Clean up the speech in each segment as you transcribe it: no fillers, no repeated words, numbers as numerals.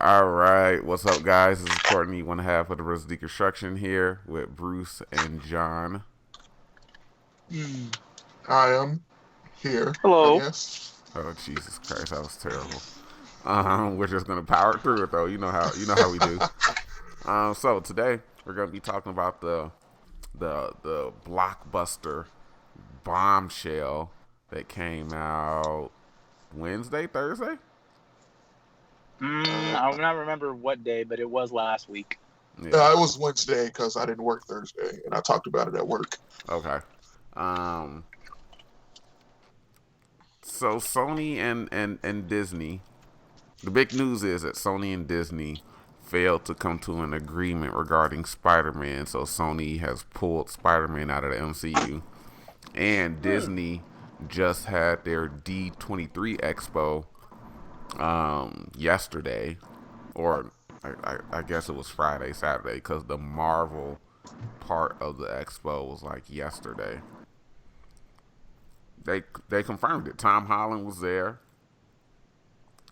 All right, what's up, guys? This is Courtney, one half of the Rose Deconstruction here with Bruce and John. Hmm. I am here, I Hello. guess. Oh, Jesus Christ, that was terrible. We're just gonna power through it, though. You know how we do. So today we're gonna be talking about the blockbuster bombshell that came out Wednesday, Thursday. Uh, I do not remember what day, but it was last week. Yeah. it was Wednesday because I didn't work Thursday, and I talked about it at work. Okay. Um. So Sony and Disney. The big news is that Sony and Disney failed to come to an agreement regarding Spider-Man, so Sony has pulled Spider-Man out of the MCU. And Disney just had their D23 Expo yesterday, or I guess it was Friday, Saturday, because the Marvel part of the expo was like yesterday. They confirmed it. Tom Holland was there.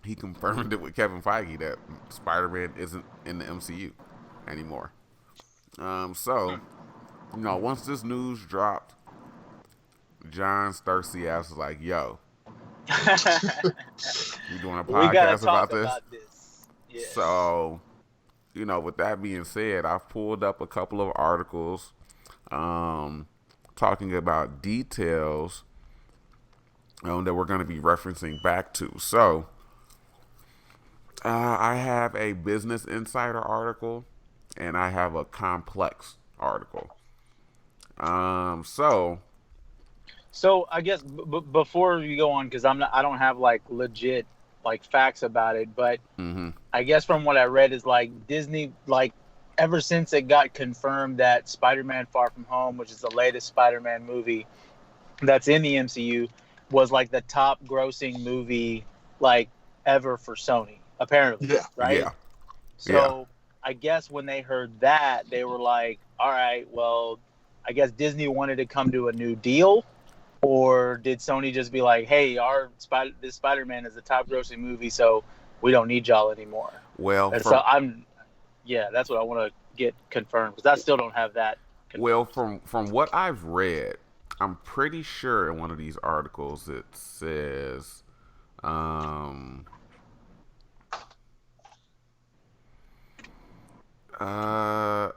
He confirmed it with Kevin Feige that Spider-Man isn't in the MCU anymore. So once this news dropped, John's thirsty ass was like, "Yo, we doing a We gotta podcast about talk this." about this. Yes. So, with that being said, I've pulled up a couple of articles um, talking about details that we're going to be referencing back to. So, I have a Business Insider article and I have a Complex article. So, So I guess before you go on, because I don't have like legit like facts about it, but mm-hmm, I guess from what I read is like Disney, like ever since it got confirmed that Spider-Man: Far From Home, which is the latest Spider-Man movie that's in the MCU, was like the top grossing movie like ever for Sony, apparently, Yeah. right? yeah, yeah. So I guess when they heard that, they were like, all right, well, I guess Disney wanted to come to a new deal. Or did Sony just be like, hey, this Spider-Man is a top grossing movie, so we don't need y'all anymore? Well, And so from yeah, that's what I want to get confirmed because I still don't have that well confirmed. from what I've read, I'm pretty sure in one of these articles it says, um, uh,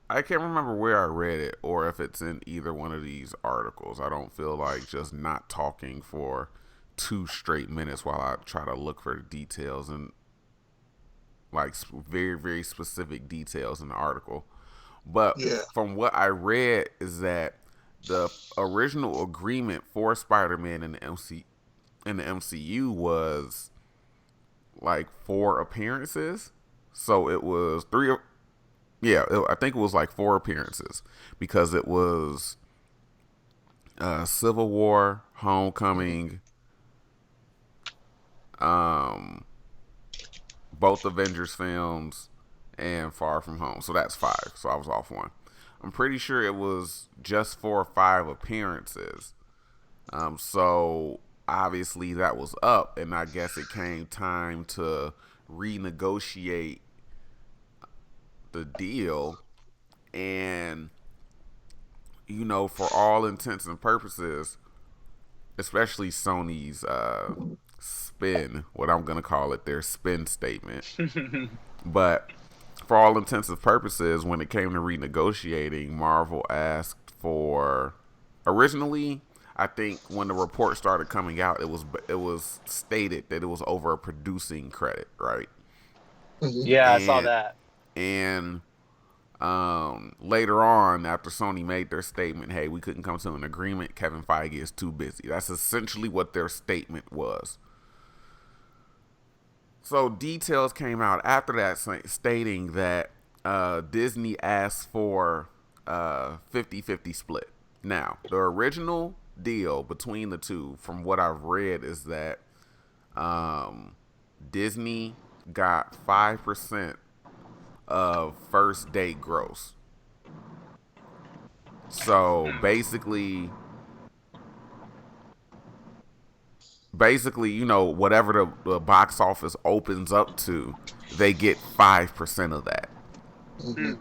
I can't remember where I read it or if it's in either one of these articles. I don't feel like just not talking for 2 straight minutes while I try to look for the details and like very, very specific details in the article. But Yeah. from what I read is that the original agreement for Spider-Man in the MCU was like 4 appearances. So it was three. Yeah, I think it was like 4 appearances because it was Civil War, Homecoming, um, both Avengers films, and Far From Home. So that's 5. So I was off one. I'm pretty sure it was just 4 or 5 appearances. So obviously that was up, and I guess it came time to renegotiate the deal. And for all intents and purposes, especially Sony's spin, what I'm gonna call it, their spin statement. But for all intents and purposes, when it came to renegotiating, Marvel asked for originally. I think when the report started coming out, it was stated that it was over a producing credit, right? Hmm. Yeah, I saw And that. and later on, after Sony made their statement, hey, we couldn't come to an agreement. Kevin Feige is too busy. That's essentially what their statement was. So details came out after that stating that Disney asked for a 50-50 split. Now, the original deal between the two, from what I've read, is that um, Disney got 5% of first day gross. So basically, basically, whatever the box office opens up to, they get 5% of that. Mm-hmm.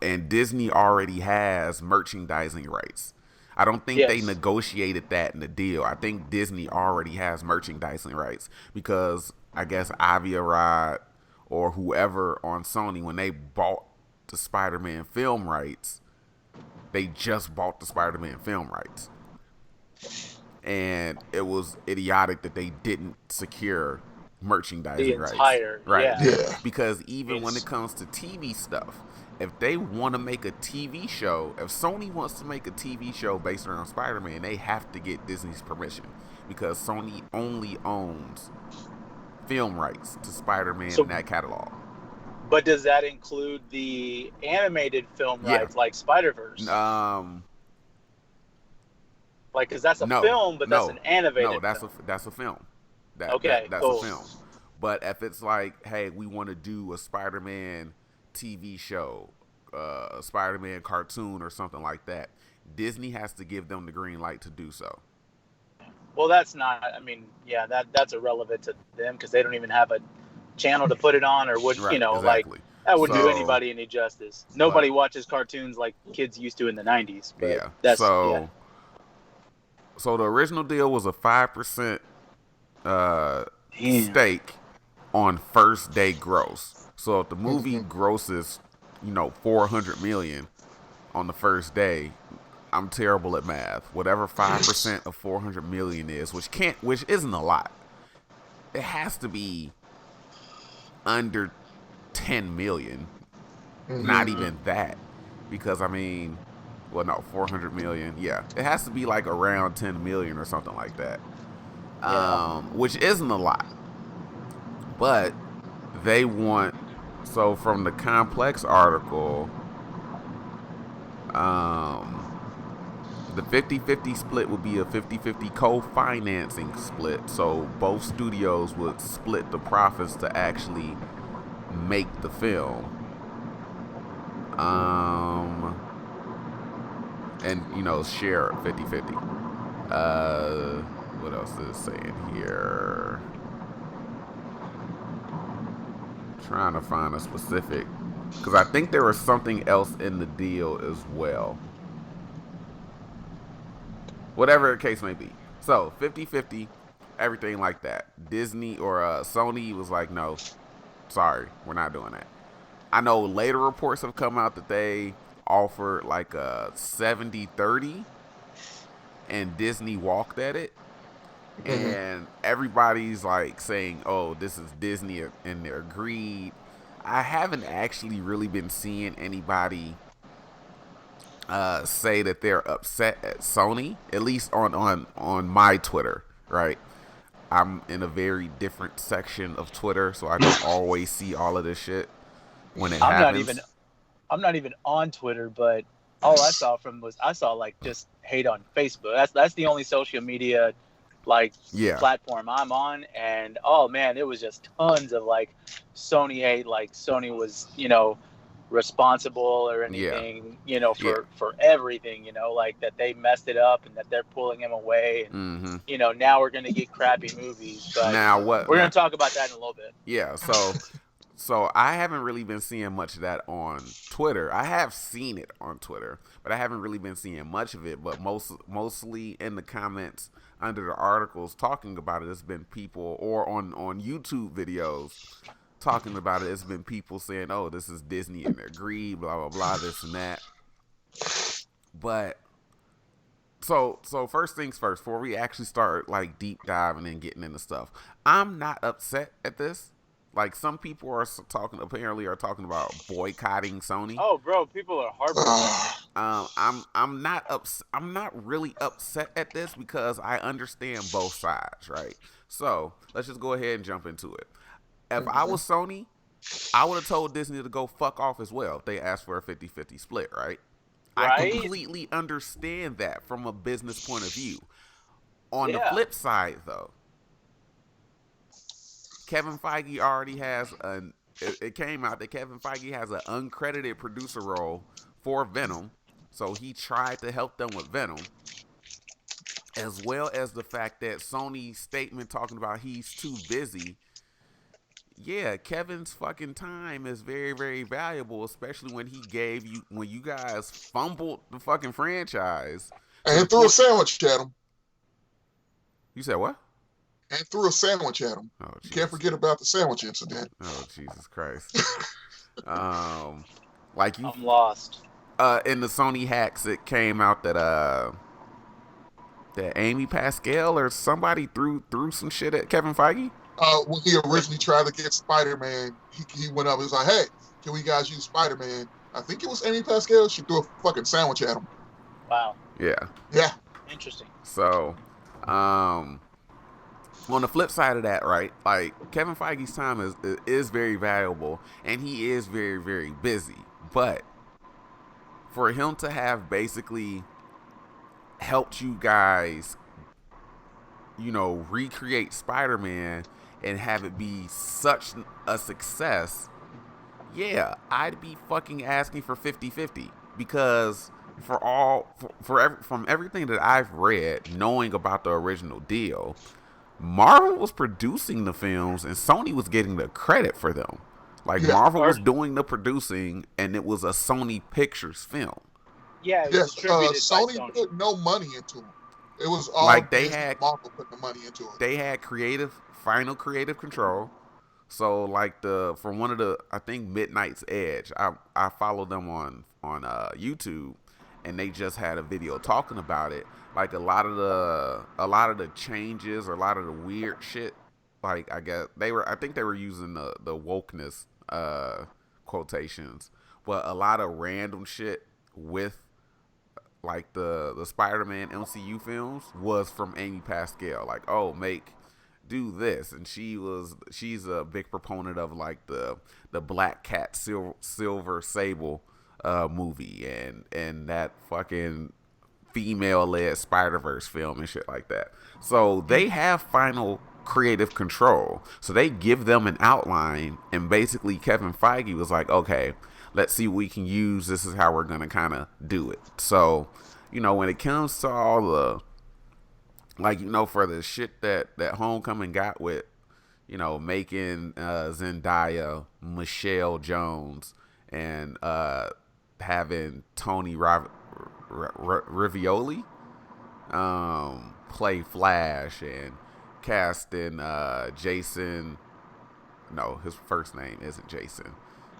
And Disney already has merchandising rights. I don't think they negotiated that in the deal. I think Disney already has merchandising rights because I guess Aviarad or whoever on Sony, when they bought the Spider-Man film rights, they just bought the Spider-Man film rights. And it was idiotic that they didn't secure merchandising rights. Right. Yeah. Because even when it comes to TV stuff, if they want to make a TV show, if Sony wants to make a TV show based around Spider-Man, they have to get Disney's permission because Sony only owns film rights to Spider-Man in that catalog. But does that include the animated film rights like Spider-Verse? Like, because that's a film, but that's an animated film. That's a film. That's cool. a film. But if it's like, hey, we want to do a Spider-Man TV show, a Spider-Man cartoon or something like that, Disney has to give them the green light to do so. Well, that's not, that's irrelevant to them because they don't even have a channel to put it on or would, exactly. That would do anybody any justice. Nobody watches cartoons like kids used to in the 90s. But So the original deal was a 5% stake on first day gross. So if the movie grosses, $400 million on the first day, I'm terrible at math. Whatever 5% of $400 million is, which isn't a lot. It has to be under $10 million. Not even that, because well, no, 400 million. Yeah, it has to be like around 10 million or something like that. Which isn't a lot, but they want. So from the Complex article, the 50-50 split would be a 50-50 co-financing split. So both studios would split the profits to actually make the film. And share 50-50. What else is it saying here? Trying to find a specific, because I think there was something else in the deal as well. Whatever the case may be. So 50-50, everything like that. Disney or Sony was like, no, sorry, we're not doing that. I know later reports have come out that they offered like a 70-30 and Disney walked at it. And everybody's like saying, oh, this is Disney, and they're agreed. I haven't actually really been seeing anybody say that they're upset at Sony, at least on my Twitter, right? I'm in a very different section of Twitter, so I don't always see all of this shit when it happens. I'm not even on Twitter, but all I saw like just hate on Facebook. That's the only social media platform I'm on, and oh man, it was just tons of like Sony hate, like Sony was responsible or anything, for everything, like that they messed it up and that they're pulling him away, and now we're gonna get crappy movies. But we're gonna talk about that in a little bit. Yeah, so I haven't really been seeing much of that on Twitter. I have seen it on Twitter, but I haven't really been seeing much of it. But mostly in the comments under the articles talking about it, it's been people, or on YouTube videos talking about it, it's been people saying, oh, this is Disney and they're greed, blah, blah, blah, this and that. But so first things first, before we actually start like deep diving and getting into stuff, I'm not upset at this. Like some people are talking about boycotting Sony. Oh, bro, people are heartbroken. I'm not really upset at this because I understand both sides, right? So let's just go ahead and jump into it. If I was Sony, I would have told Disney to go fuck off as well if they asked for a 50-50 split, right? I completely understand that from a business point of view. On the flip side, though, Kevin Feige already has it came out that Kevin Feige has an uncredited producer role for Venom. So he tried to help them with Venom. as well as the fact that Sony's statement talking about he's too busy. Yeah, Kevin's fucking time is very, very valuable, especially when you guys fumbled the fucking franchise to the And threw a point. sandwich at him. You said what? And threw a sandwich at him. Oh You can't Jesus! forget about the sandwich incident. Oh Jesus Christ! Um, like you, I'm lost. in the Sony hacks, it came out that Amy Pascal or somebody threw some shit at Kevin Feige. When he originally tried to get Spider-Man, he went up and was like, hey, can we guys use Spider-Man? I think it was Amy Pascal. She threw a fucking sandwich at him. Wow. Yeah. Yeah. Interesting. So, on the flip side of that, right? Like Kevin Feige's time is very valuable, and he is very, very busy. But for him to have basically helped you guys, recreate Spider-Man and have it be such a success, yeah, I'd be fucking asking for 50-50 because from everything that I've read, knowing about the original deal, Marvel was producing the films and Sony was getting the credit for them. Like Yeah. Marvel was doing the producing and it was a Sony Pictures film. Yeah, it was Yes. distributed by Sony Sony. put no money into it. It was all Like they Disney had Marvel putting the money into it. they had final creative control. So like from one of the, I think Midnight's Edge, I follow them on YouTube, and they just had a video talking about it. Like a lot of the changes or a lot of the weird shit. Like I think they were using the wokeness quotations, but a lot of random shit with like the Spider-Man MCU films was from Amy Pascal. Like, oh, do this, and she's a big proponent of like the Black Cat Silver Sable movie and that fucking female-led Spider-Verse film and shit like that. So they have final creative control. So they give them an outline, and basically Kevin Feige was like, okay, let's see what we can use. This is how we're going to kind of do it. So, when it comes to all the, like, for the shit that Homecoming got with, making Zendaya Michelle Jones and having Tony Rivioli play Flash and casting Jason. No, his first name isn't Jason.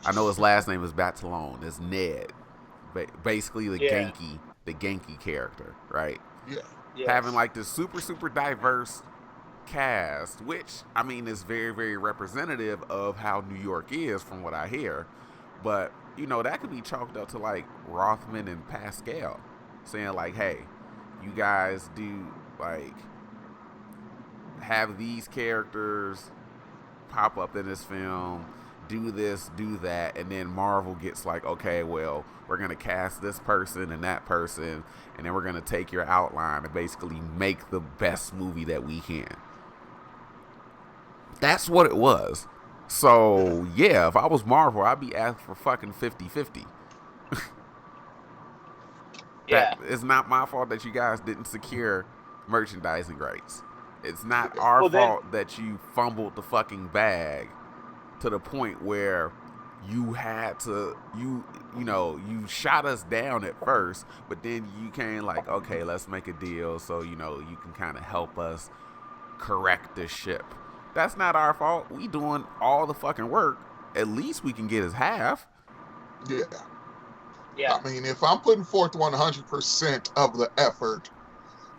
I know his last name is Batalon. It's Ned. Basically the Genki character, right? Yeah. Yes. Having like this super, super diverse cast, which I mean is very, very representative of how New York is from what I hear. But, that could be chalked up to like Rothman and Pascal saying like, hey, you guys do like have these characters pop up in this film, do this, do that, and then Marvel gets like, okay, well, we're going to cast this person and that person, and then we're going to take your outline and basically make the best movie that we can. That's what it was. So, yeah, if I was Marvel, I'd be asking for fucking 50-50. Yeah. It's not my fault that you guys didn't secure merchandising rights. It's not our fault that you fumbled the fucking bag to the point where you had to, you shot us down at first, but then you came like, okay, let's make a deal so, you can kind of help us correct this ship. That's not our fault. We doing all the fucking work. At least we can get his half. Yeah. Yeah. I mean, if I'm putting forth 100% of the effort,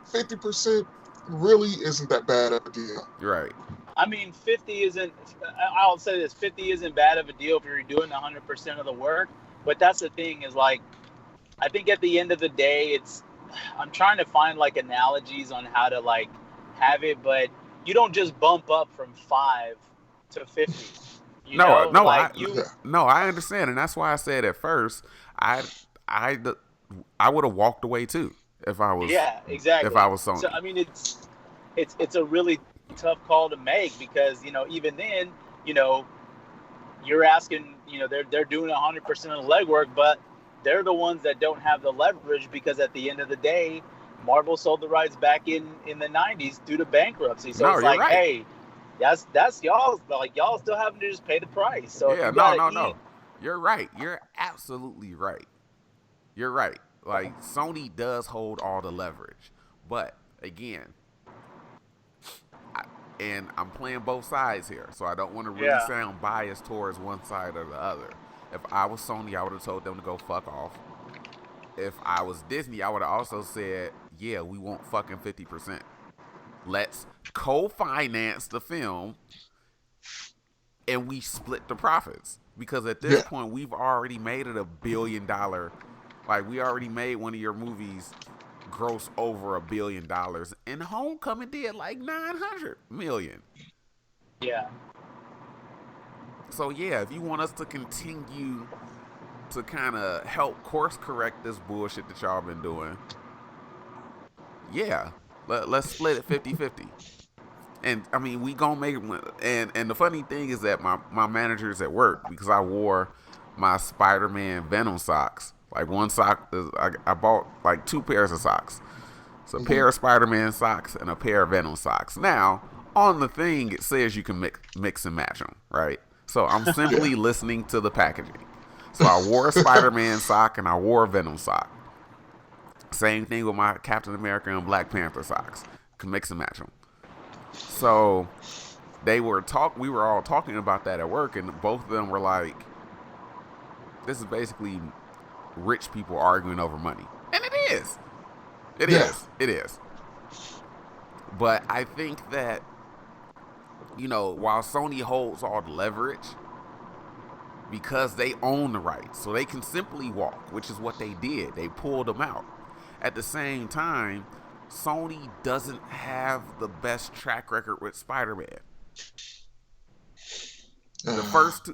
50% really isn't that bad of a deal. Right. I mean, 50 isn't, I'll say this, 50 isn't bad of a deal if you're doing 100% of the work. But that's the thing is like, I think at the end of the day, I'm trying to find like analogies on how to like have it, but you don't just bump up from 5 to 50. I understand, and that's why I said at first I would have walked away too if I was exactly if I was Sony. So I mean, it's a really tough call to make because even then you're asking they're doing 100% of the legwork, but they're the ones that don't have the leverage because at the end of the day Marvel sold the rights back in the 90s due to bankruptcy. So No, it's you're like, right. hey, that's y'all. Like, y'all still having to just pay the price. So if Yeah, you no, gotta no, eat, no. You're right. You're absolutely right. You're right. Like Sony does hold all the leverage, but again, and I'm playing both sides here, so I don't want to really yeah, sound biased towards one side or the other. If I was Sony, I would have told them to go fuck off. If I was Disney, I would have also said, yeah, we want fucking 50%. Let's co-finance the film and we split the profits. Because at this Yeah. point, we've already made it $1 billion. Like, we already made one of your movies gross over $1 billion, and Homecoming did like 900 million. yeah, So yeah, if you want us to continue to kind of help course correct this bullshit that y'all been doing, yeah, let's split it 50-50. And I mean, we gonna make it. And the funny thing is that my manager's at work because I wore my Spider-Man Venom socks. Like one sock, I bought like 2 pairs of socks. So a Hmm. pair of Spider-Man socks and a pair of Venom socks. Now on the thing, it says you can mix and match them, right? So I'm Yeah. simply listening to the packaging. So I wore a Spider-Man sock and I wore a Venom sock. Same thing with my Captain America and Black Panther socks. Can mix and match them. So we were all talking about that at work, and both of them were like, this is basically rich people arguing over money. And it is. It Yeah. is. It is. But I think that, while Sony holds all the leverage, because they own the rights, so they can simply walk, which is what they did. They pulled them out. At the same time, Sony doesn't have the best track record with Spider-Man. The first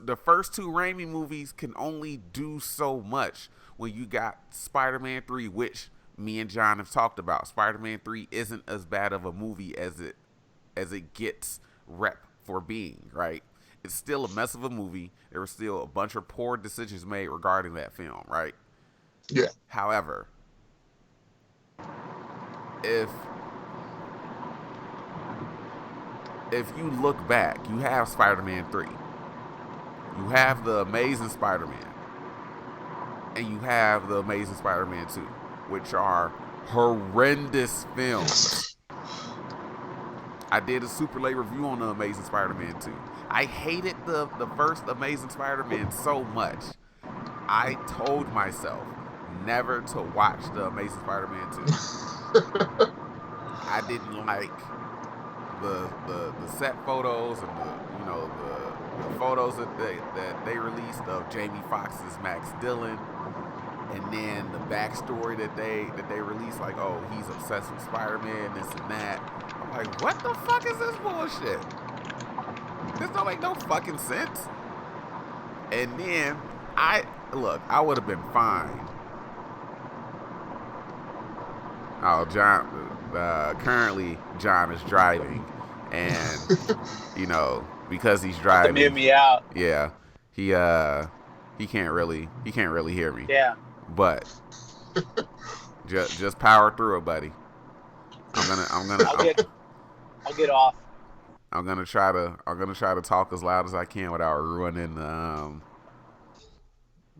two Raimi movies can only do so much when you got Spider-Man 3, which me and John have talked about. Spider-Man 3 isn't as bad of a movie as it gets rep for being, right? It's still a mess of a movie. There were still a bunch of poor decisions made regarding that film, right? Yeah. However, if if you look back, you have Spider-Man 3. You have the Amazing Spider-Man, and you have the Amazing Spider-Man 2, which are horrendous films. I did a super late review on the Amazing Spider-Man 2. I hated the first Amazing Spider-Man so much. I told myself never to watch the Amazing Spider-Man 2. I didn't like the set photos and the photos that they released of Jamie Foxx's Max Dillon, and then the backstory that they released, like, oh, he's obsessed with Spider-Man, this and that. I'm like, what the fuck is this bullshit? This don't make no fucking sense. And then I would have been fine. Oh, John. Currently, John is driving, and because he's have to mute driving, me out. yeah, he can't really hear me. Yeah, But just power through it, buddy. I'm gonna I'm gonna I'll I'm, get off. I'm gonna try to talk as loud as I can without ruining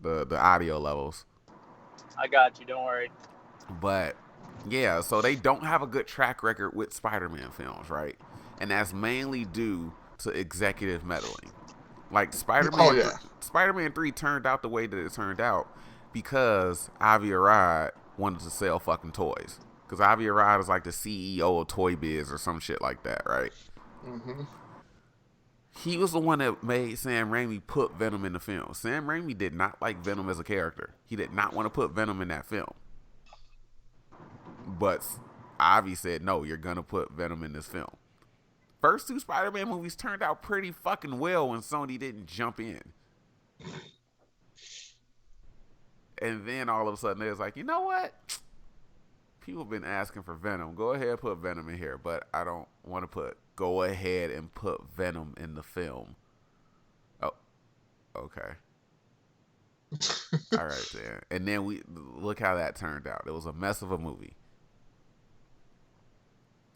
the audio levels. I got you. Don't worry. But yeah, so they don't have a good track record with Spider-Man films, right? And that's mainly due to executive meddling. Like Oh yeah. Spider-Man 3 turned out the way that it turned out because Avi Arad wanted to sell fucking toys. Because Avi Arad is like the CEO of Toy Biz or some shit like that, right? Hmm. He was the one that made Sam Raimi put Venom in the film. Sam Raimi did not like Venom as a character. He did not want to put Venom in that film. But Avi said, no, you're going to put Venom in this film. First two Spider-Man movies turned out pretty fucking well when Sony didn't jump in. And then all of a sudden, they was like, you know what? People have been asking for Venom. Go ahead and put Venom in here. But I don't want to go ahead and put Venom in the film. Oh, okay. All right, then. And then we look how that turned out. It was a mess of a movie.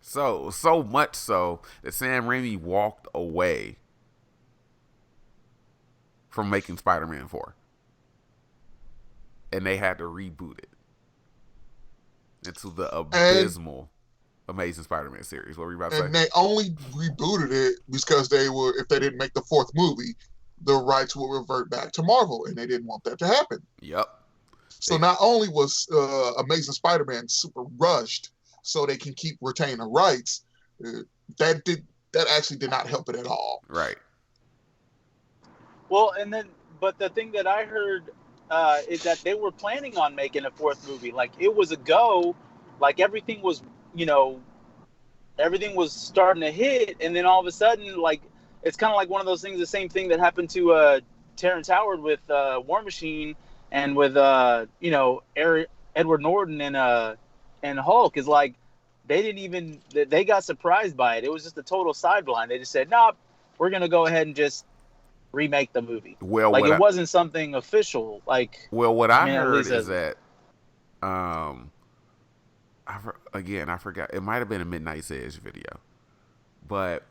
So much so that Sam Raimi walked away from making Spider-Man 4. And they had to reboot it into the And abysmal Amazing Spider-Man series. What were you about to say? and they only rebooted it because if they didn't make the fourth movie, the rights will revert back to Marvel, and they didn't want that to happen. Yep. So not only was Amazing Spider-Man super rushed, so they can retain the rights, that actually did not help it at all. Right. Well, but the thing that I heard is that they were planning on making a fourth movie. Like, it was a go. Like, everything was starting to hit, and then all of a sudden, like, it's kind of like one of those things. The same thing that happened to Terrence Howard with War Machine and with Edward Norton and Hulk. Is like they got surprised by it. It was just a total sideline. They just said, "Nah, we're gonna go ahead and just remake the movie." Well, like, it wasn't something official. Like, what I heard is that, I forgot. It might have been a Midnight's Edge video, but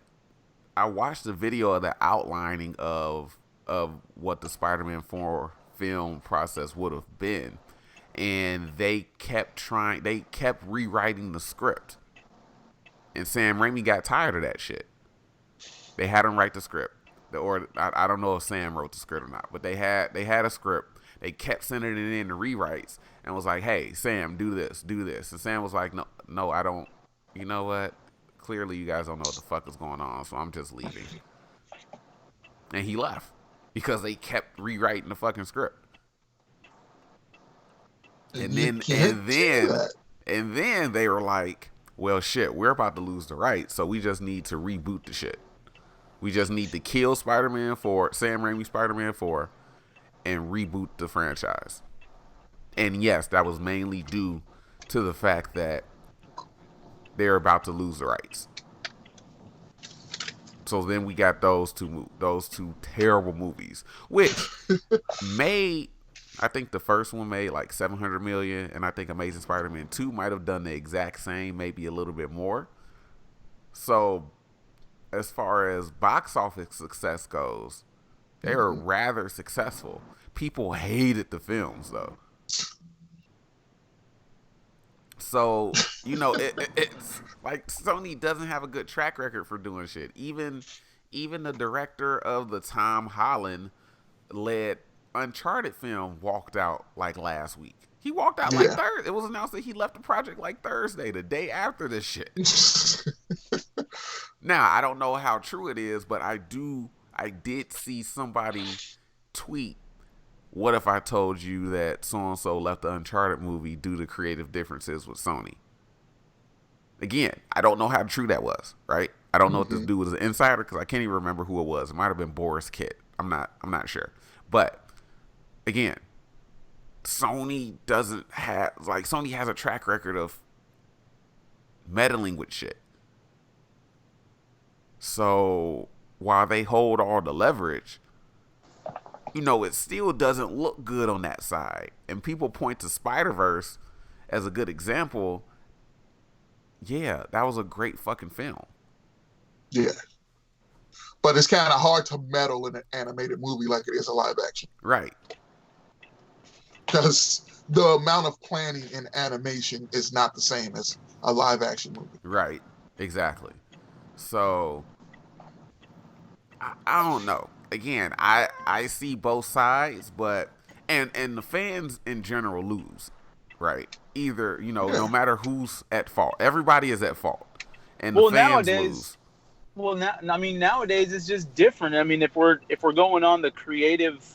I watched the video of the outlining of what the Spider-Man 4 film process would have been, and they kept rewriting the script, and Sam Raimi got tired of that shit. They had him write the script. Or I don't know if Sam wrote the script or not, but they had a script. They kept sending it in the rewrites and was like, "Hey, Sam, do this." And Sam was like, "No, I don't. You know what? Clearly, you guys don't know what the fuck is going on, so I'm just leaving." And he left because they kept rewriting the fucking script. And then they were like, "Well, shit, we're about to lose the rights, so we just need to reboot the shit. We just need to kill Spider-Man 4, Sam Raimi Spider-Man 4, and reboot the franchise." And yes, that was mainly due to the fact that they're about to lose the rights. So then we got those two terrible movies, which made, I think the first one made like $700 million, and I think Amazing Spider-Man 2 might have done the exact same, maybe a little bit more. So as far as box office success goes, they were rather successful. People hated the films, though. So, it's like Sony doesn't have a good track record for doing shit. Even the director of the Tom Holland led Uncharted film walked out like last week. He walked out like Thursday. It was announced that he left the project like Thursday, the day after this shit. Now, I don't know how true it is, but I did see somebody tweet, "What if I told you that so-and-so left the Uncharted movie due to creative differences with Sony?" Again, I don't know how true that was, right? I don't know if this dude was an insider because I can't even remember who it was. It might have been Boris Kitt. I'm not sure. But again, Sony has a track record of meddling with shit. So while they hold all the leverage, it still doesn't look good on that side. And people point to Spider-Verse as a good example. Yeah, that was a great fucking film. Yeah. But it's kind of hard to meddle in an animated movie like it is a live action. Right. Because the amount of planning in animation is not the same as a live action movie. Right. Exactly. So, I don't know. Again, I see both sides, but and the fans in general lose, right? Either, no matter who's at fault, everybody is at fault, and the fans lose. Well, nowadays it's just different. I mean, if we're going on the creative,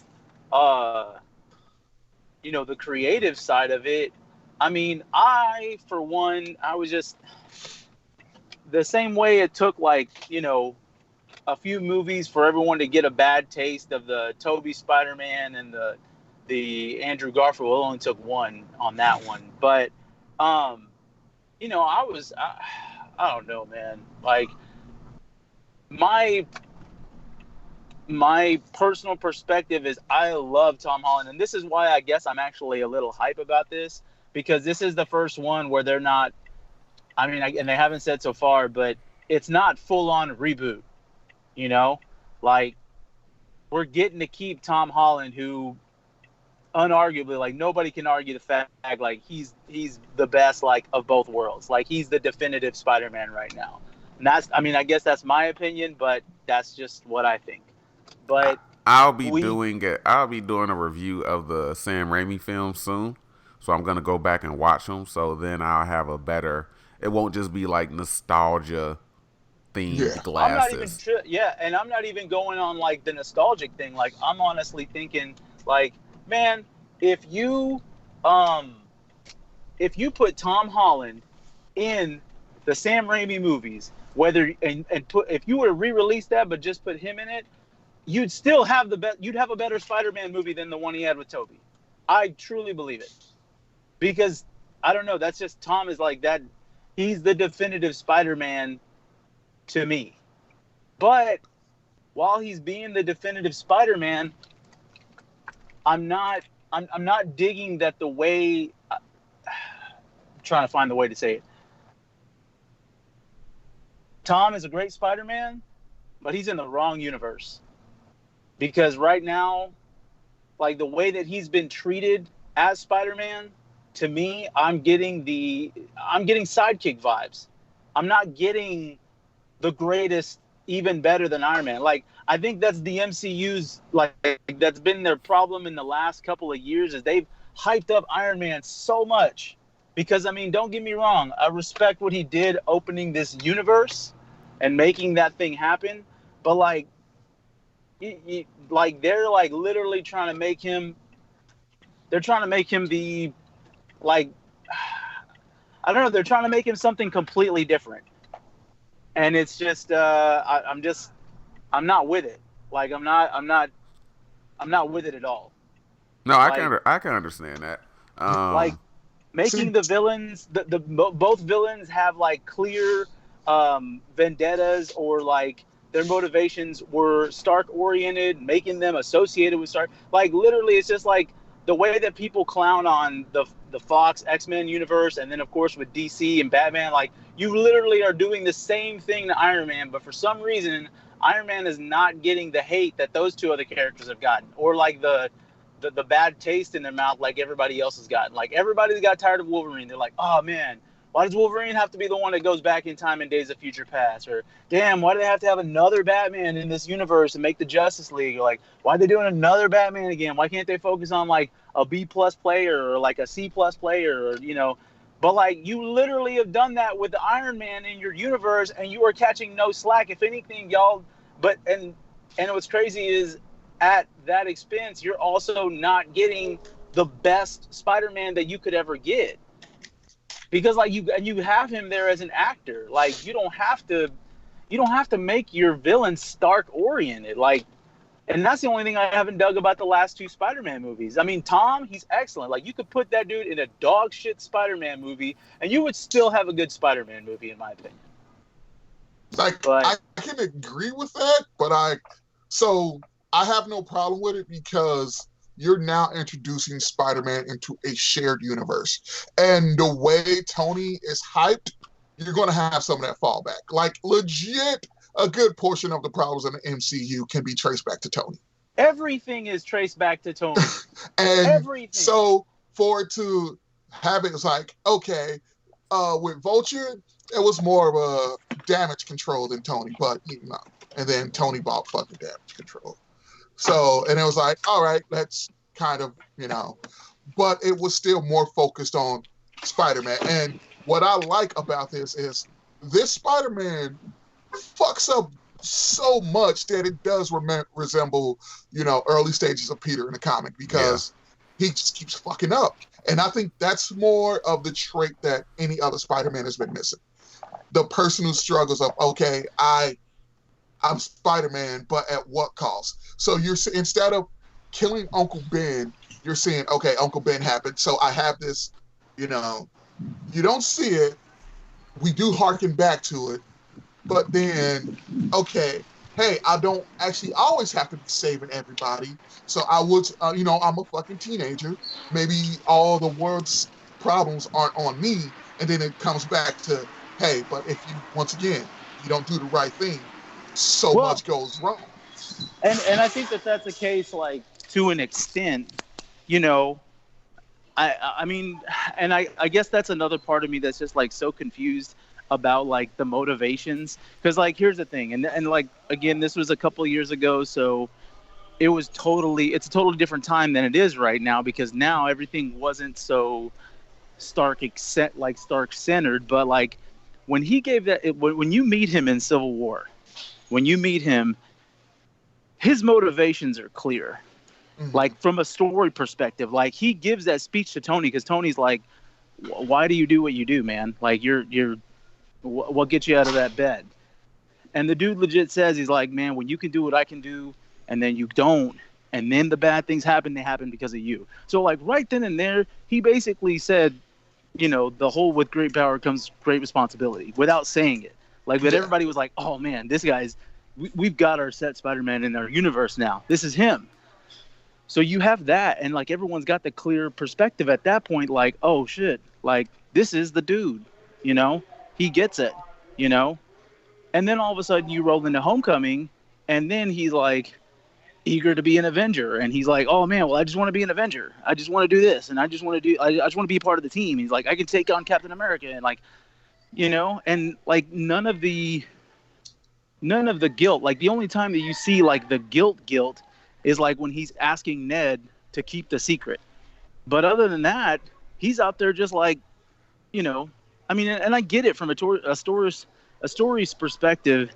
the creative side of it, I mean, for one, I was just the same way it took a few movies for everyone to get a bad taste of the Tobey Spider-Man and the Andrew Garfield. Well, it only took one on that one, but I don't know, man. Like, my personal perspective is I love Tom Holland, and this is why I guess I'm actually a little hype about this, because this is the first one where they're not I mean, and they haven't said so far, but it's not full on reboot. You know, like we're getting to keep Tom Holland, who unarguably, like nobody can argue the fact, like he's the best, like of both worlds. Like he's the definitive Spider-Man right now. And that's, I mean, I guess that's my opinion, but that's just what I think. But I'll be doing a review of the Sam Raimi films soon, so I'm gonna go back and watch them. So then I'll have a better. It won't just be like nostalgia themed glasses. And I'm not even going on like the nostalgic thing. Like I'm honestly thinking, like, man, if you put Tom Holland in the Sam Raimi movies, whether and put, if you were to re-release that but just put him in it, you'd still have you'd have a better Spider-Man movie than the one he had with Tobey. I truly believe it. Because I don't know, that's just, Tom is like that. He's the definitive Spider-Man to me. But while he's being the definitive Spider-Man, I'm not digging that the way I'm trying to find the way to say it. Tom is a great Spider-Man, but he's in the wrong universe. Because right now, like the way that he's been treated as Spider-Man, to me, I'm getting sidekick vibes. I'm not getting the greatest, even better than Iron Man. Like, I think that's the MCU's, like, that's been their problem in the last couple of years, is they've hyped up Iron Man so much. Because, I mean, don't get me wrong, I respect what he did opening this universe and making that thing happen. But, like, they're, like, literally trying to make him, the, like, I don't know, they're trying to make him something completely different. And it's just, I'm not with it. Like, I'm not with it at all. No, I can understand that. Like, making the villains, both villains have like clear vendettas, or like their motivations were Stark oriented, making them associated with Stark. Like, literally, it's just like the way that people clown on the Fox X-Men universe, and then of course with DC and Batman. Like, you literally are doing the same thing to Iron Man, but for some reason Iron Man is not getting the hate that those two other characters have gotten, or like the bad taste in their mouth like everybody else has gotten. Like, everybody's got tired of Wolverine. They're like, oh man, why does Wolverine have to be the one that goes back in time in Days of Future Past? Or, damn, why do they have to have another Batman in this universe and make the Justice League? Or, like, why are they doing another Batman again? Why can't they focus on like a B+ player or like a C+ player, or, you know? But like, you literally have done that with the Iron Man in your universe, and you are catching no slack. If anything, y'all. But and what's crazy is, at that expense, you're also not getting the best Spider-Man that you could ever get. Because like you have him there as an actor. Like, you don't have to make your villain Stark oriented. Like, and that's the only thing I haven't dug about the last two Spider-Man movies. I mean, Tom, he's excellent. Like, you could put that dude in a dog shit Spider-Man movie and you would still have a good Spider-Man movie, in my opinion. Like, I can agree with that, but I have no problem with it, because you're now introducing Spider-Man into a shared universe. And the way Tony is hyped, you're going to have some of that fallback. Like, legit, a good portion of the problems in the MCU can be traced back to Tony. Everything is traced back to Tony. And everything. So for it to have it, it's like, okay, with Vulture, it was more of a damage control than Tony, but, you know, and then Tony bought fucking damage control. So, and it was like, all right, let's kind of, you know, but it was still more focused on Spider-Man. And what I like about this is this Spider-Man fucks up so much that it does resemble, you know, early stages of Peter in the comic, because he just keeps fucking up. And I think that's more of the trait that any other Spider-Man has been missing. The person who struggles of, okay, I'm Spider-Man, but at what cost? So you're, instead of killing Uncle Ben, you're saying, okay, Uncle Ben happened, so I have this, you know, you don't see it, we do harken back to it, but then, okay, hey, I don't actually always have to be saving everybody, so I would, you know, I'm a fucking teenager, maybe all the world's problems aren't on me, and then it comes back to, hey, but if you, once again, you don't do the right thing, so Well, much goes wrong. and I think that that's the case, like to an extent, you know. I mean, and I guess that's another part of me that's just like so confused about like the motivations, because like here's the thing, and like again, this was a couple of years ago, so it's a totally different time than it is right now, because now everything wasn't so Stark centered, but like when he gave when you meet him in Civil War, when you meet him, his motivations are clear. Mm-hmm. Like from a story perspective, like he gives that speech to Tony because Tony's like, why do you do what you do, man? Like what gets you out of that bed? And the dude legit says, he's like, man, when you can do what I can do and then you don't, and then the bad things happen, they happen because of you. So like right then and there, he basically said, the whole with great power comes great responsibility without saying it. Like, but everybody was like, oh man, this guy's, we've got our set Spider-Man in our universe now. This is him. So you have that, and like everyone's got the clear perspective at that point, like, oh shit, like this is the dude, he gets it, and then all of a sudden you roll into Homecoming, and then he's like eager to be an Avenger, and he's like, oh man, well I just want to be an Avenger, I just want to do this, and I just want to be a part of the team. He's like, I can take on Captain America, and like, and like none of the guilt, like the only time that you see like the guilt is like when he's asking Ned to keep the secret. But other than that, he's out there just like, I mean, and I get it from a story's perspective.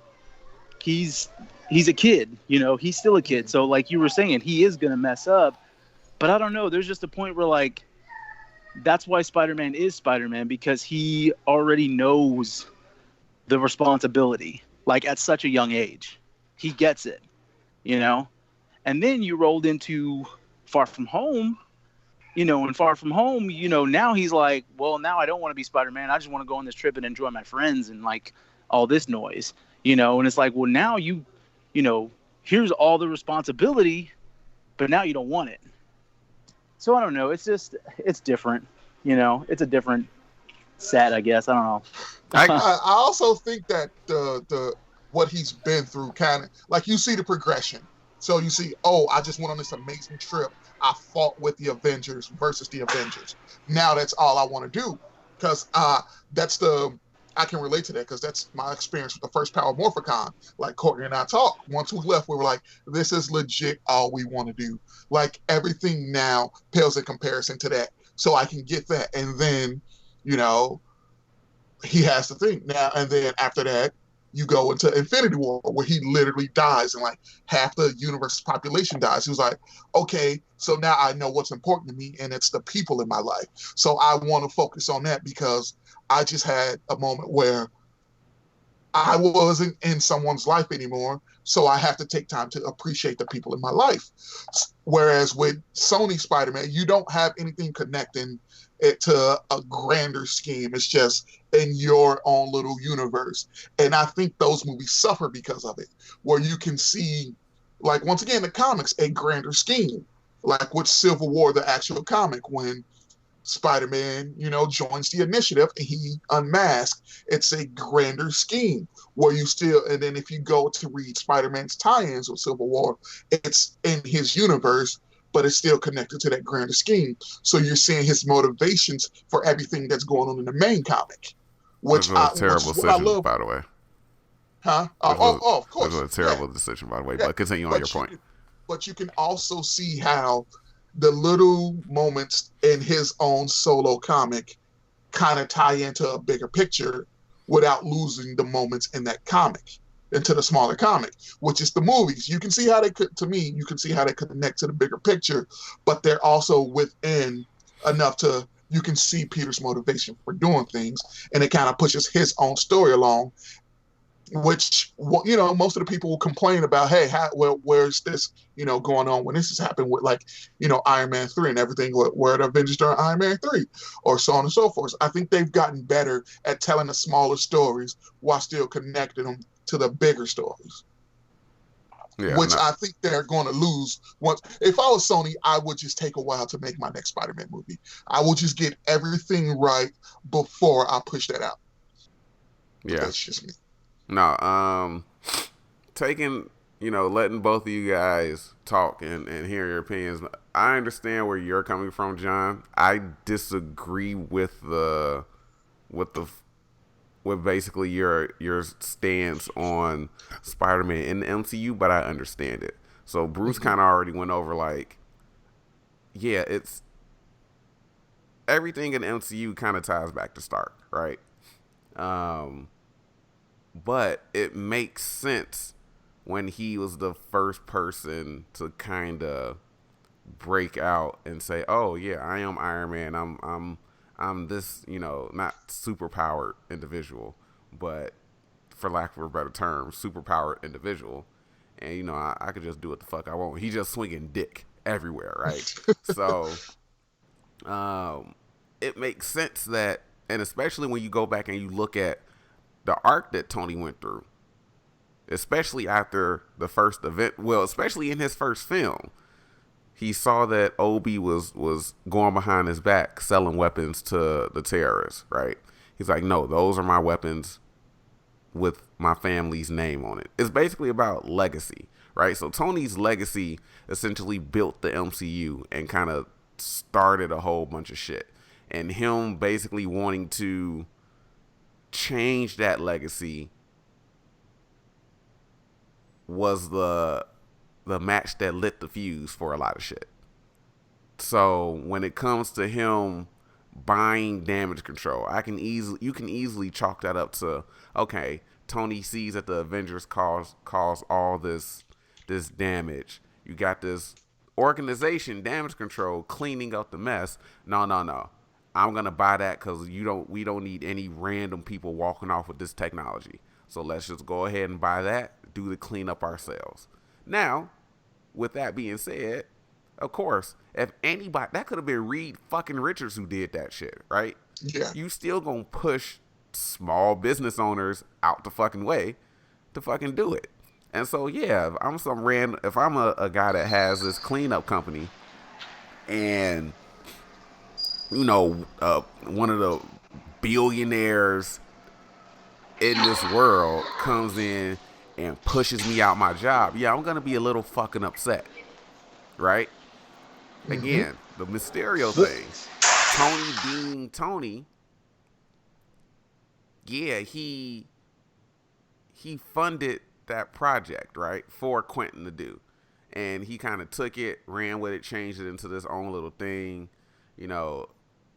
He's a kid, he's still a kid. So like you were saying, he is going to mess up. But I don't know. There's just a point where like, that's why Spider-Man is Spider-Man, because he already knows the responsibility, like at such a young age. He gets it, And then you rolled into Far From Home, and Far From Home, now he's like, well, now I don't want to be Spider-Man. I just want to go on this trip and enjoy my friends and like all this noise, and it's like, well, now here's all the responsibility, but now you don't want it. So I don't know. It's just, it's different, it's a different set, I guess. I don't know. I also think that the what he's been through kind of, like you see the progression. So you see, oh, I just went on this amazing trip. I fought with the Avengers versus the Avengers. Now that's all I want to do, because I can relate to that, because that's my experience with the first Power Morphicon. Like Courtney and I talked. Once we left, we were like, this is legit all we want to do. Like everything now pales in comparison to that. So I can get that. And then, he has the thing now. And then after that, you go into Infinity War, where he literally dies and like half the universe's population dies. He was like, okay, so now I know what's important to me, and it's the people in my life. So I want to focus on that, because I just had a moment where I wasn't in someone's life anymore. So I have to take time to appreciate the people in my life. Whereas with Sony Spider-Man, you don't have anything connecting it to a grander scheme. It's just in your own little universe. And I think those movies suffer because of it, where you can see, like, once again, the comics, a grander scheme. Like with Civil War, the actual comic, when Spider-Man, joins the Initiative and he unmasked, it's a grander scheme where you still, and then if you go to read Spider-Man's tie-ins with Civil War, it's in his universe, but it's still connected to that grander scheme. So you're seeing his motivations for everything that's going on in the main comic, which is a terrible decision, I love. By the way. Huh? Of course. It was a terrible decision, by the way. But continue on your point. But you can also see how the little moments in his own solo comic kind of tie into a bigger picture without losing the moments in that comic into the smaller comic, which is the movies. You can see how they could, to me, you can see how they connect to the bigger picture, but they're also within enough to, you can see Peter's motivation for doing things, and it kind of pushes his own story along, which, most of the people will complain about, hey, where's this, going on when this has happened with, like, Iron Man 3 and everything, where the Avengers during Iron Man 3, or so on and so forth. I think they've gotten better at telling the smaller stories while still connecting them to the bigger stories. Yeah, which I think they're going to lose. If I was Sony, I would just take a while to make my next Spider-Man movie. I will just get everything right before I push that out. But Yeah. that's just me. No. Taking, letting both of you guys talk and hear your opinions. I understand where you're coming from, John. I disagree with with the with basically your stance on Spider-Man in the MCU, but I understand it. So Bruce Hmm. kind of already went over like, yeah, it's everything in the MCU kind of ties back to Stark, right? Um, but it makes sense when he was the first person to kind of break out and say, "Oh yeah, I am Iron Man. I'm this, not super powered individual, but for lack of a better term, super powered individual, and I could just do what the fuck I want." He just swinging dick everywhere, right? So, um, it makes sense that, and especially when you go back and you look at the arc that Tony went through, especially after the first event, well, especially in his first film, he saw that Obi was going behind his back selling weapons to the terrorists, right? He's like, no, those are my weapons with my family's name on it. It's basically about legacy, right? So Tony's legacy essentially built the MCU and kind of started a whole bunch of shit. And him basically wanting to change that legacy was the match that lit the fuse for a lot of shit. So when it comes to him buying damage control, you can easily chalk that up to, okay, Tony sees that the Avengers cause all this damage. You got this organization, damage control, cleaning up the mess. No, no, no. I'm gonna buy that because we don't need any random people walking off with this technology. So let's just go ahead and buy that, do the cleanup ourselves. Now, with that being said, of course, if anybody, that could have been Reed fucking Richards who did that shit, right? Yeah. You still gonna push small business owners out the fucking way to fucking do it. And so yeah, if I'm a guy that has this cleanup company and one of the billionaires in this world comes in and pushes me out my job, yeah, I'm gonna be a little fucking upset, right? Hmm. Again, the Mysterio But thing. Tony being Tony, yeah, he funded that project, right, for Quentin to do. And he kind of took it, ran with it, changed it into this own little thing, you know,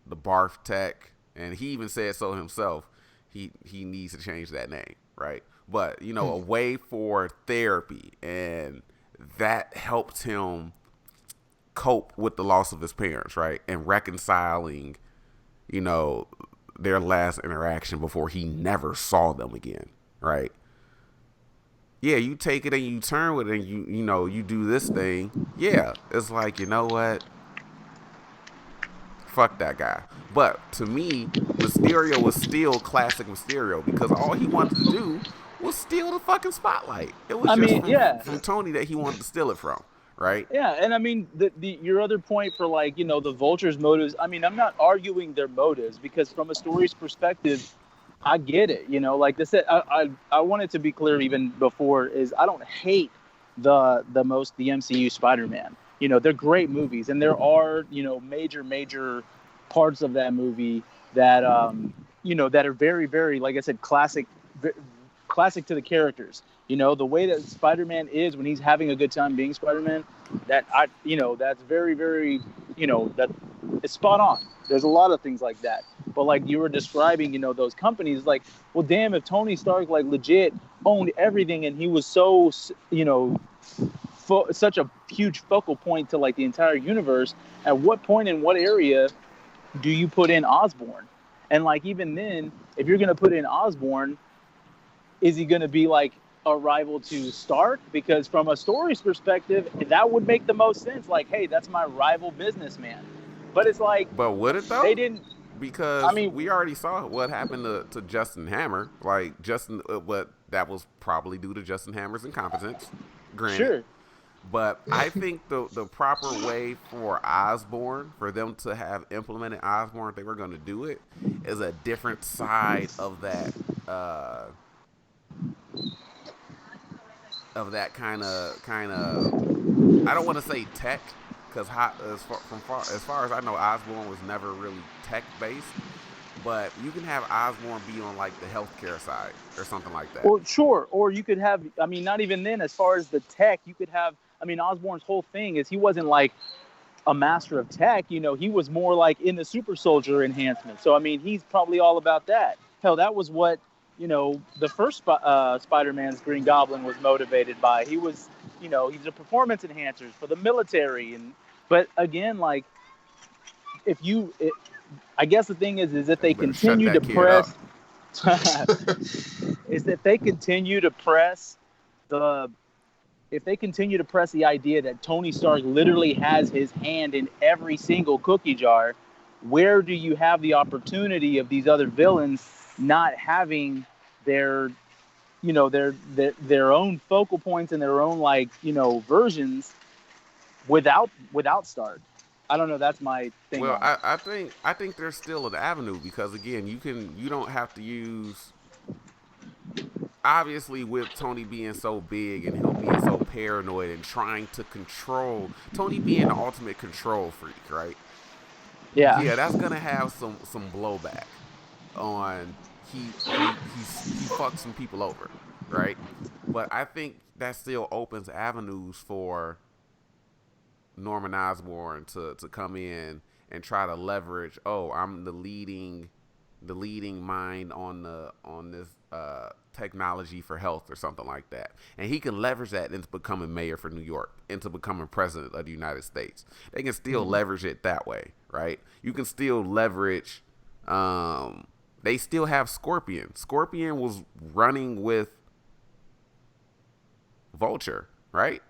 the barf tech. And he even said so himself. He needs to change that name, right? But, a way for therapy. And that helped him cope with the loss of his parents, right? And reconciling, you know, their last interaction before he never saw them again, right? Yeah, you take it and you turn with it and you do this thing. Yeah, it's like, you know what? Fuck that guy. But to me, Mysterio was still classic Mysterio because all he wanted to do was steal the fucking spotlight. It was I just mean, from yeah, from Tony that he wanted to steal it from, right? yeah, and I mean the your other point for like the Vulture's motives. I mean, I'm not arguing their motives because from a story's perspective, I get it. Like I said, I wanted to be clear even before is I don't hate the MCU Spider-Man. They're great movies, and there are major parts of that movie that that are very very, like I said, classic to the characters. The way that Spider-Man is when he's having a good time being Spider-Man, that's very very that it's spot on. There's a lot of things like that. But like you were describing, those companies, like, well, damn, if Tony Stark like legit owned everything and he was so, such a huge focal point to like the entire universe, at what point in what area do you put in Osborn? And like even then, if you're gonna put in Osborn, is he gonna be like a rival to Stark? Because from a story's perspective, that would make the most sense. Like, hey, that's my rival businessman. But it's like But would it they though? didn't. I Because mean, we already saw what happened to Justin Hammer. Like but that was probably due to Justin Hammer's incompetence. Granted, sure. but I think the proper way for Osborn, for them to have implemented Osborn, if they were going to do it, is a different side of of that kind of. I don't want to say tech, because as far as I know, Osborn was never really tech based. But you can have Osborn be on like the healthcare side or something like that. Well, sure. Or you could have, I mean, not even then, as far as the tech, you could have, I mean, Osborn's whole thing is he wasn't like a master of tech. You know, he was more like in the super soldier enhancement. So, I mean, he's probably all about that. Hell, that was what, you know, the first Spider-Man's Green Goblin was motivated by. He was, you know, he's a performance enhancer for the military. But again, like, I guess the thing is that they continue to press is that they continue to press if they continue to press the idea that Tony Stark literally has his hand in every single cookie jar, where do you have the opportunity of these other villains not having their, you know, their own focal points and their own, like, you know, versions without Stark? I don't know. That's my thing. Well, I think there's still an avenue, because again, you don't have to use, obviously, with Tony being so big and him being so paranoid and trying to control, Tony being the ultimate control freak, right? Yeah, that's gonna have some blowback on he fucks some people over, right? But I think that still opens avenues for Norman Osborn to come in and try to leverage. Oh, I'm the leading mind on this technology for health or something like that, and he can leverage that into becoming mayor for New York, into becoming president of the United States. They can still leverage it that way, right? You can still leverage. They still have Scorpion. Scorpion was running with Vulture, right?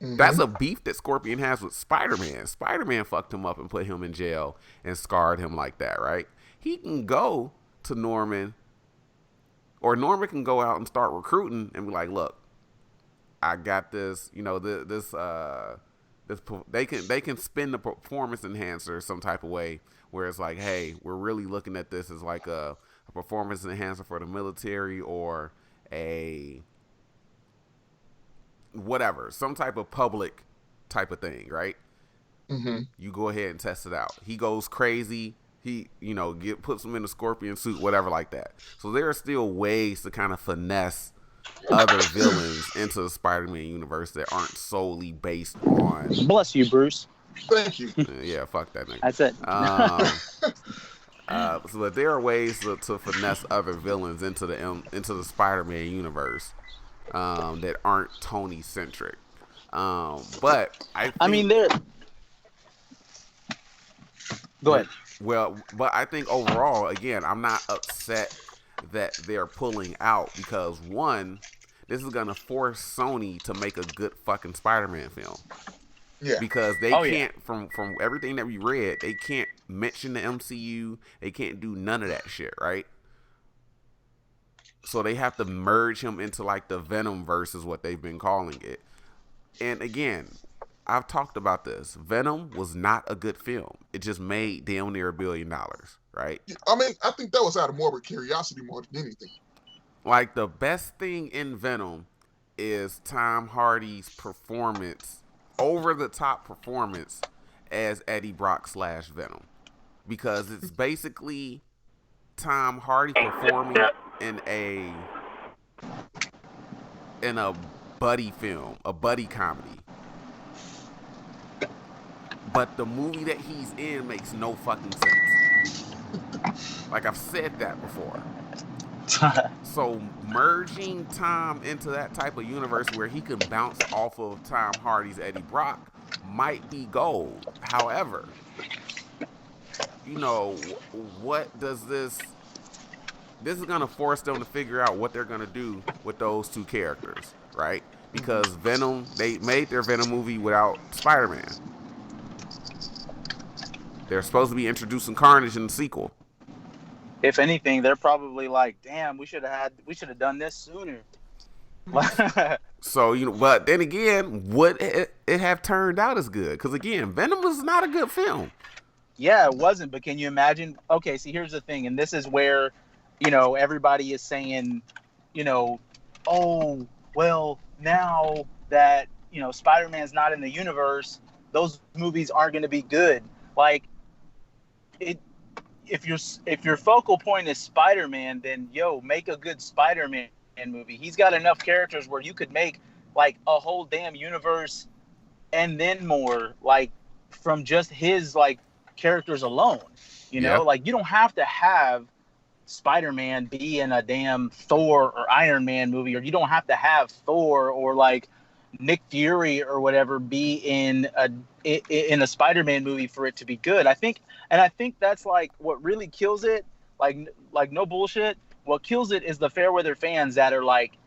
Mm-hmm. That's a beef that Scorpion has with Spider-Man. Spider-Man fucked him up and put him in jail and scarred him like that, right? He can go to Norman, or Norman can go out and start recruiting and be like, look, I got this, you know, this they can spin the performance enhancer some type of way where it's like, hey, we're really looking at this as like a performance enhancer for the military, or a whatever, some type of public type of thing, right? Mm-hmm. You go ahead and test it out. He goes crazy. He, you know, puts him in a Scorpion suit, whatever like that. So there are still ways to kind of finesse other villains into the Spider-Man universe that aren't solely based on. Bless you, Bruce. Thank you. Yeah, fuck that nigga. That's it. So there are ways to finesse other villains into the Spider-Man universe that aren't Tony centric. But I mean, there. Go ahead. Well, but I think overall, again, I'm not upset that they're pulling out, because one, this is gonna force Sony to make a good fucking Spider-Man film. Yeah. Because they can't, from everything that we read, they can't mention the MCU. They can't do none of that shit, right? So they have to merge him into like the Venom verse is what they've been calling it. And again, I've talked about this. Venom was not a good film. It just made damn near $1 billion, right? I mean, I think that was out of morbid curiosity more than anything. Like, the best thing in Venom is Tom Hardy's performance, over the top performance as Eddie Brock / Venom, because it's basically Tom Hardy performing in a buddy film, a buddy comedy. But the movie that he's in makes no fucking sense. Like, I've said that before. So merging Tom into that type of universe where he can bounce off of Tom Hardy's Eddie Brock might be gold. However, you know, what does this is going to force them to figure out what they're going to do with those two characters, right? Because Venom, they made their Venom movie without Spider-Man. They're supposed to be introducing Carnage in the sequel. If anything, they're probably like, damn, we should have done this sooner. So, you know, but then again, would it have turned out as good? Because again, Venom was not a good film. Yeah, it wasn't. But can you imagine? Okay, see, here's the thing, and this is where everybody is saying, you know, oh, well, now that, Spider-Man's not in the universe, those movies aren't going to be good. Like, it, if your focal point is Spider-Man, then make a good Spider-Man movie. He's got enough characters where you could make like a whole damn universe and then more, like, from just his like characters alone. Yeah. Like, you don't have to have Spider-Man be in a damn Thor or Iron Man movie, or you don't have to have Thor or like Nick Fury or whatever be in a Spider-Man movie for it to be good. I think that's like what really kills it. Like no bullshit. What kills it is the Fairweather fans that are like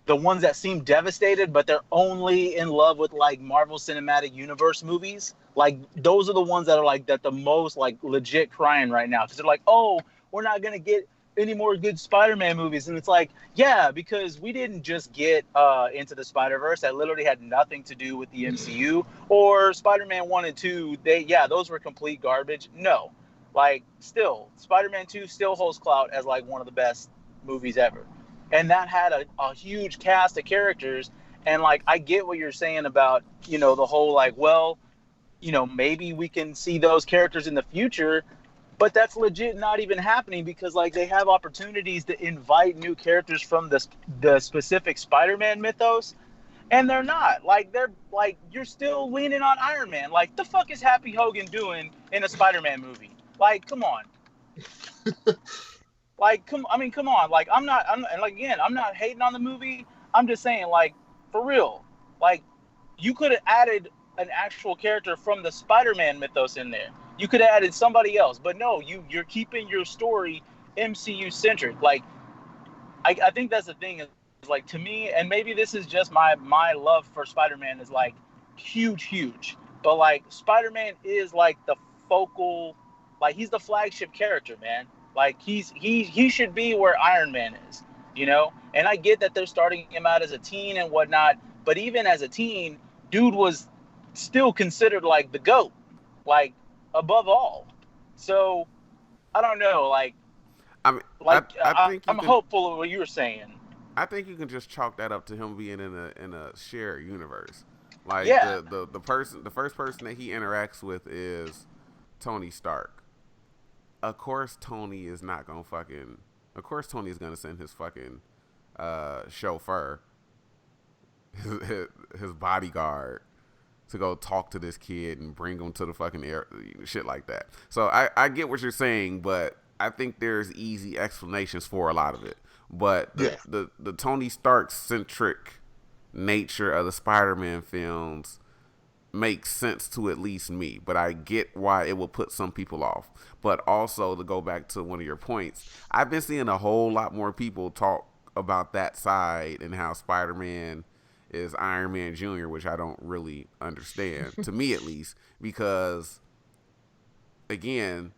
the ones that seem devastated, but they're only in love with like Marvel Cinematic Universe movies. Like, those are the ones that are like that the most like legit crying right now, because they're like, oh, we're not gonna get any more good Spider-Man movies. And it's like, yeah, because we didn't just get Into the Spider-Verse that literally had nothing to do with the MCU, or Spider-Man 1 and 2. Those were complete garbage. No, like, still Spider-Man 2 still holds clout as like one of the best movies ever. And that had a huge cast of characters. And like, I get what you're saying about, the whole like, well, maybe we can see those characters in the future, but that's legit not even happening, because like they have opportunities to invite new characters from the specific Spider-Man mythos, and they're not. Like, they're like, you're still leaning on Iron Man. Like, the fuck is Happy Hogan doing in a Spider-Man movie? Like, come on. Like, come on. Like, I'm not hating on the movie. I'm just saying, like, for real, like, you could have added an actual character from the Spider-Man mythos in there. You could have added somebody else, but no, you're keeping your story MCU centric. Like, I think that's the thing, is like, to me, and maybe this is just my love for Spider-Man is like huge, but like, Spider-Man is like the focal, like, he's the flagship character, man. Like, he should be where Iron Man is, And I get that they're starting him out as a teen and whatnot, but even as a teen, dude was still considered like the GOAT, like, above all. So I don't know, I mean, I think you I'm can. hopeful of what you were saying. I think you can just chalk that up to him being in a shared universe. Like, Yeah, the first person that he interacts with is Tony Stark. Of course, Tony is not gonna fucking. Of course, Tony is gonna send his fucking chauffeur, his bodyguard, to go talk to this kid and bring him to the fucking air, shit like that. So I get what you're saying, but I think there's easy explanations for a lot of it. But Yeah. the Tony Stark centric nature of the Spider-Man films makes sense to at least me, but I get why it will put some people off. But also, to go back to one of your points, I've been seeing a whole lot more people talk about that side and how Spider-Man is Iron Man Jr., which I don't really understand, to me at least, because, again,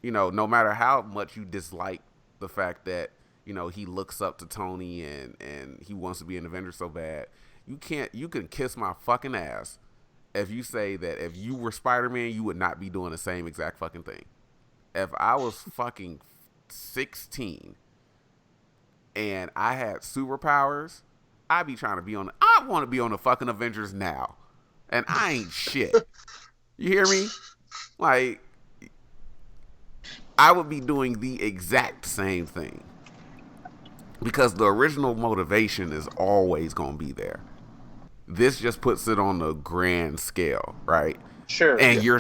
no matter how much you dislike the fact that, he looks up to Tony and he wants to be an Avenger so bad, you can kiss my fucking ass if you say that if you were Spider-Man, you would not be doing the same exact fucking thing. If I was fucking 16 and I had superpowers, I'd be trying to be on. I want to be on the fucking Avengers now, and I ain't shit. You hear me? Like, I would be doing the exact same thing because the original motivation is always gonna be there. This just puts it on a grand scale, right? sure. And Yeah.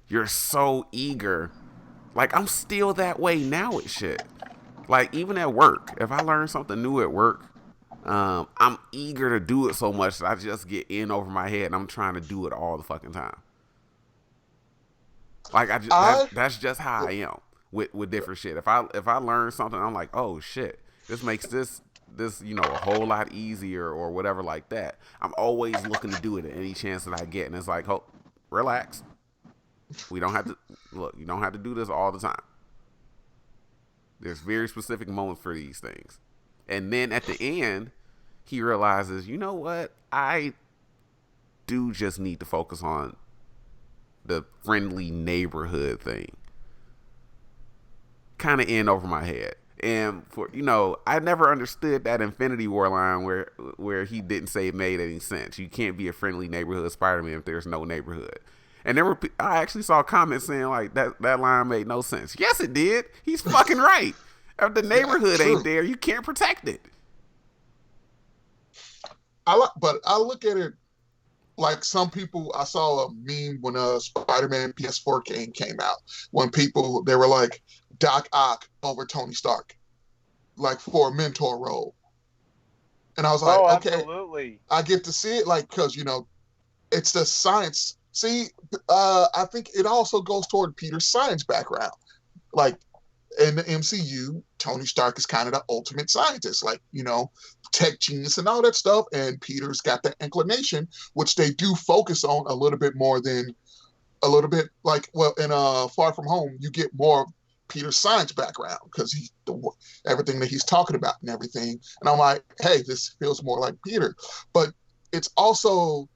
you're so eager. Like, I'm still that way now with shit. Like, even at work, if I learn something new at work, I'm eager to do it so much that I just get in over my head and I'm trying to do it all the fucking time. Like, I that's just how I am with different shit. If I learn something, I'm like, oh shit, this makes this a whole lot easier or whatever like that. I'm always looking to do it at any chance that I get, and it's like, oh, relax. We don't have to look. You don't have to do this all the time. There's very specific moments for these things, and then at the end, he realizes, you know what? I do just need to focus on the friendly neighborhood thing. kind of in over my head. And for I never understood that Infinity War line where he didn't say it made any sense. You can't be a friendly neighborhood Spider-Man if there's no neighborhood. And I actually saw comments saying like that line made no sense. Yes, it did. He's fucking right. If the neighborhood ain't there, you can't protect it. But I look at it like some people. I saw a meme when Spider-Man PS4 game came out. When they were like Doc Ock over Tony Stark, like for a mentor role. And I was like, okay, absolutely. I get to see it because it's the science. See, I think it also goes toward Peter's science background. Like in the MCU, Tony Stark is kind of the ultimate scientist, tech genius and all that stuff. And Peter's got that inclination, which they do focus on a little bit more than in Far From Home, you get more of Peter's science background because everything that he's talking about and everything. And I'm like, hey, this feels more like Peter. But it's also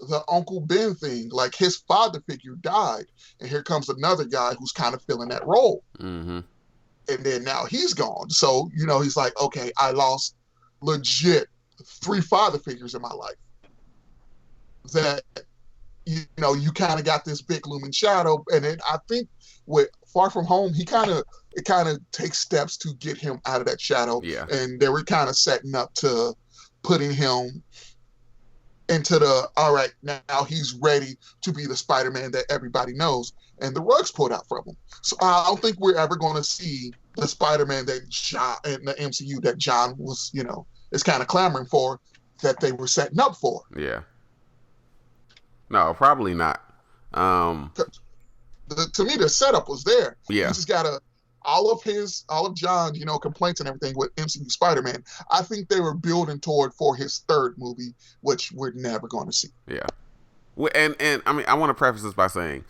the Uncle Ben thing. Like his father figure died, and here comes another guy who's kind of filling that role. Mm-hmm. And then now he's gone. So, he's like, okay, I lost legit 3 father figures in my life. That, you kind of got this big looming shadow. And then I think with Far From Home, it kind of takes steps to get him out of that shadow. Yeah. And they were kind of setting up to putting him into all right, now he's ready to be the Spider-Man that everybody knows, and the rug's pulled out from him. So I don't think we're ever going to see the Spider-Man that John in the MCU that John was, is kind of clamoring for, that they were setting up for. Yeah. No, probably not. To me, the setup was there. Yeah. You just gotta all of John's, complaints and everything with MCU Spider-Man. I think they were building toward for his 3rd movie, which we're never going to see. Yeah. And I mean, I want to preface this by saying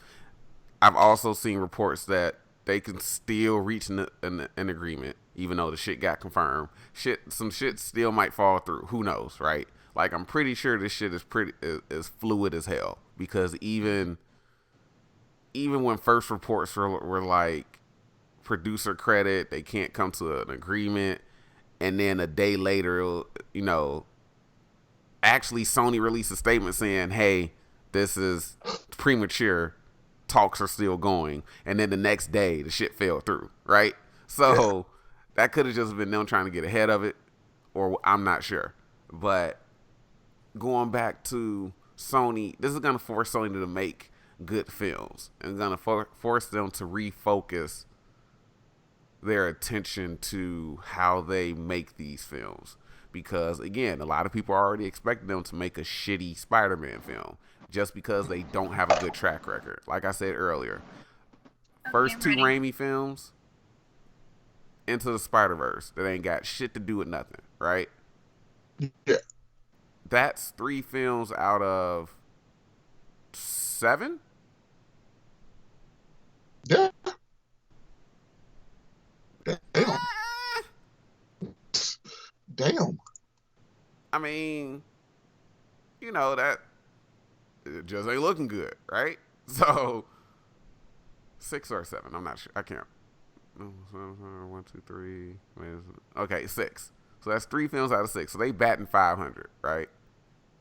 I've also seen reports that they can still reach an agreement, even though the shit got confirmed. Some shit still might fall through. Who knows, right? Like, I'm pretty sure this shit is fluid as hell, because even when first reports were like producer credit, they can't come to an agreement, and then a day later, actually Sony released a statement saying, hey, this is premature, talks are still going, and then the next day the shit fell through, right? So that could have just been them trying to get ahead of it, or I'm not sure. But going back to Sony, this is going to force Sony to make good films, and going to force them to refocus their attention to how they make these films. Because, again, a lot of people are already expecting them to make a shitty Spider-Man film just because they don't have a good track record. Like I said earlier, first 2 Raimi films, Into the Spider-Verse, that ain't got shit to do with nothing, right? Yeah. That's 3 films out of 7? Yeah. Damn. Damn. I mean, that it just ain't looking good, right? So 6 or 7, I'm not sure. I can't. 1, 2, 3. Okay, 6. So that's 3 films out of 6. So they batting 500, right?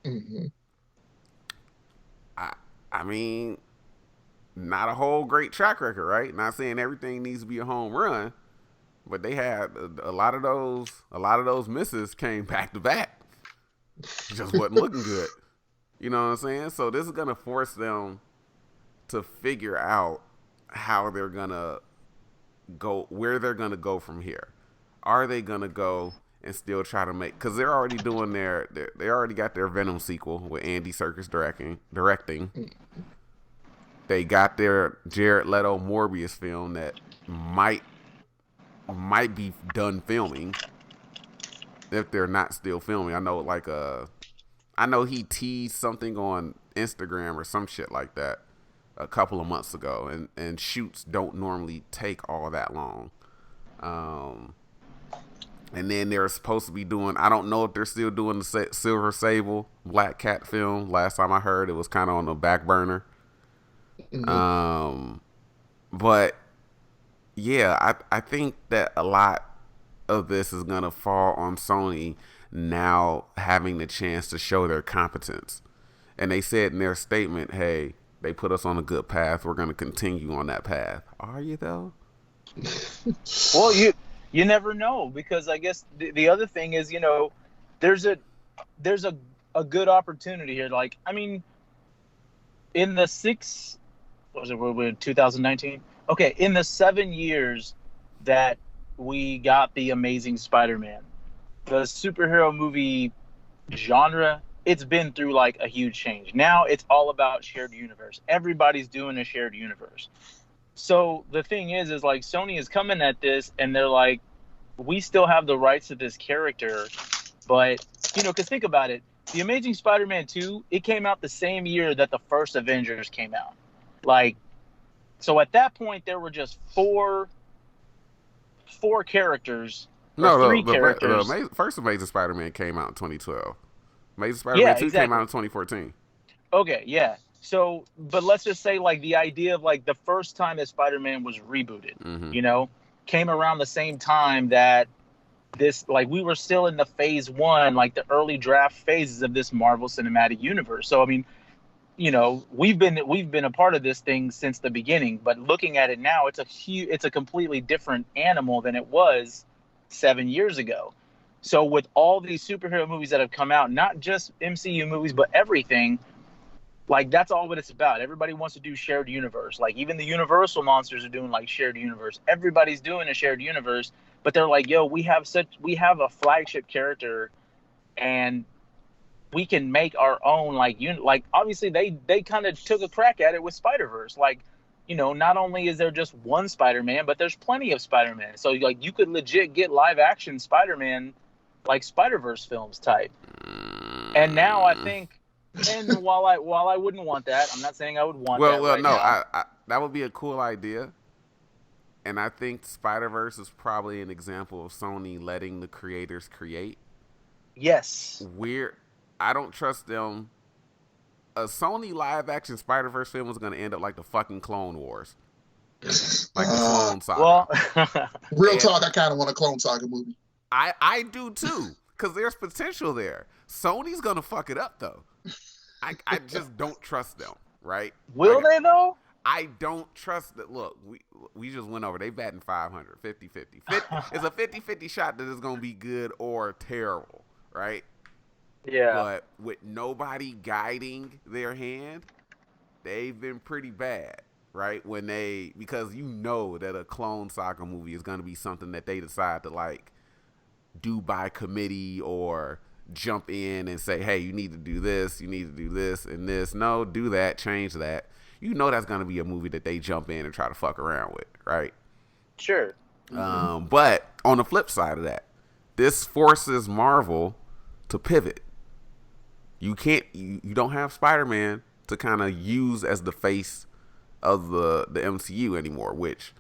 Mm-hmm. I mean, not a whole great track record, right? Not saying everything needs to be a home run, but they had a lot of those misses came back to back. Just wasn't looking good. You know what I'm saying? So this is gonna force them to figure out how they're gonna go, where they're gonna go from here. Are they gonna go and still try to make? Because they're already doing they already got their Venom sequel with Andy Serkis directing. They got their Jared Leto Morbius film that might be done filming if they're not still filming. I know he teased something on Instagram or some shit like that a couple of months ago, and shoots don't normally take all that long. And then they're supposed to be doing, I don't know if they're still doing the Silver Sable Black Cat film. Last time I heard, it was kind of on the back burner. Mm-hmm. But yeah, I think that a lot of this is gonna fall on Sony now having the chance to show their competence. And they said in their statement, "Hey, they put us on a good path. We're gonna continue on that path." Are you though? Well, you never know, because I guess the other thing is, there's a there's a good opportunity here. Like, I mean, in the six, what was it? We're in 2019. Okay, in the 7 years that we got the Amazing Spider-Man, the superhero movie genre, it's been through like a huge change. Now it's all about shared universe. Everybody's doing a shared universe. So the thing is like Sony is coming at this and they're like, we still have the rights to this character, but because think about it, the Amazing Spider-Man 2, it came out the same year that the first Avengers came out. Like, so at that point there were just four characters or No, three characters. first Amazing Spider-Man came out in 2012. Amazing Spider-Man Yeah, 2 came out exactly. in 2014. Okay, yeah. So, but let's just say like the idea of like the first time that Spider-Man was rebooted, Mm-hmm. you know, came around the same time that this, like, we were still in the phase one, like the early draft phases of this Marvel Cinematic Universe. So I mean, we've been a part of this thing since the beginning, but looking at it now, it's a completely different animal than it was 7 years ago. So with all these superhero movies that have come out, not just MCU movies, but everything, like that's all what it's about. Everybody wants to do shared universe. Like even the Universal monsters are doing like shared universe. Everybody's doing a shared universe, but they're like, yo, we have a flagship character, and we can make our own like obviously they kind of took a crack at it with Spider-Verse. Like, not only is there just one Spider-Man, but there's plenty of Spider-Man. So like you could legit get live action Spider-Man, like Spider-Verse films type. And now I think, and while I wouldn't want that, I'm not saying I would want that Well, right no, now. that would be a cool idea, and I think Spider Verse is probably an example of Sony letting the creators create. Yes. Weird. I don't trust them. A Sony live action Spider Verse film is going to end up like the fucking Clone Wars, like the Uh, Clone Saga, Well, real and talk, I kind of want a Clone Saga movie. I do too, because there's potential there. Sony's gonna fuck it up though. I just don't trust them, right? will Like, they though? I don't trust that. Look, we just went over. They batting 500, 50-50. It's a 50-50 shot that it's going to be good or terrible, right? Yeah. But with nobody guiding their hand, they've been pretty bad, right? Because that a Clone Saga movie is going to be something that they decide to like do by committee or jump in and say, hey, you need to do this, you need to do this and this. No, do that, change that. That's going to be a movie that they jump in and try to fuck around with, right? Sure. But on the flip side of that, this forces Marvel to pivot. You don't have Spider-Man to kind of use as the face of the MCU anymore, which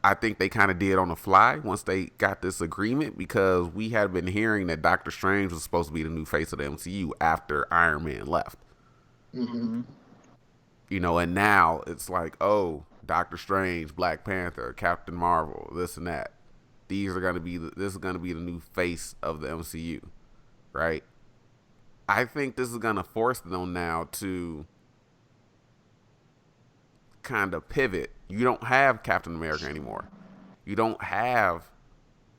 I think they kind of did on the fly once they got this agreement, because we had been hearing that Doctor Strange was supposed to be the new face of the MCU after Iron Man left. Mm-hmm. And now it's like, oh, Doctor Strange, Black Panther, Captain Marvel, this and that. This is gonna be the new face of the MCU, right? I think this is gonna force them now to kind of pivot. You don't have Captain America anymore. You don't have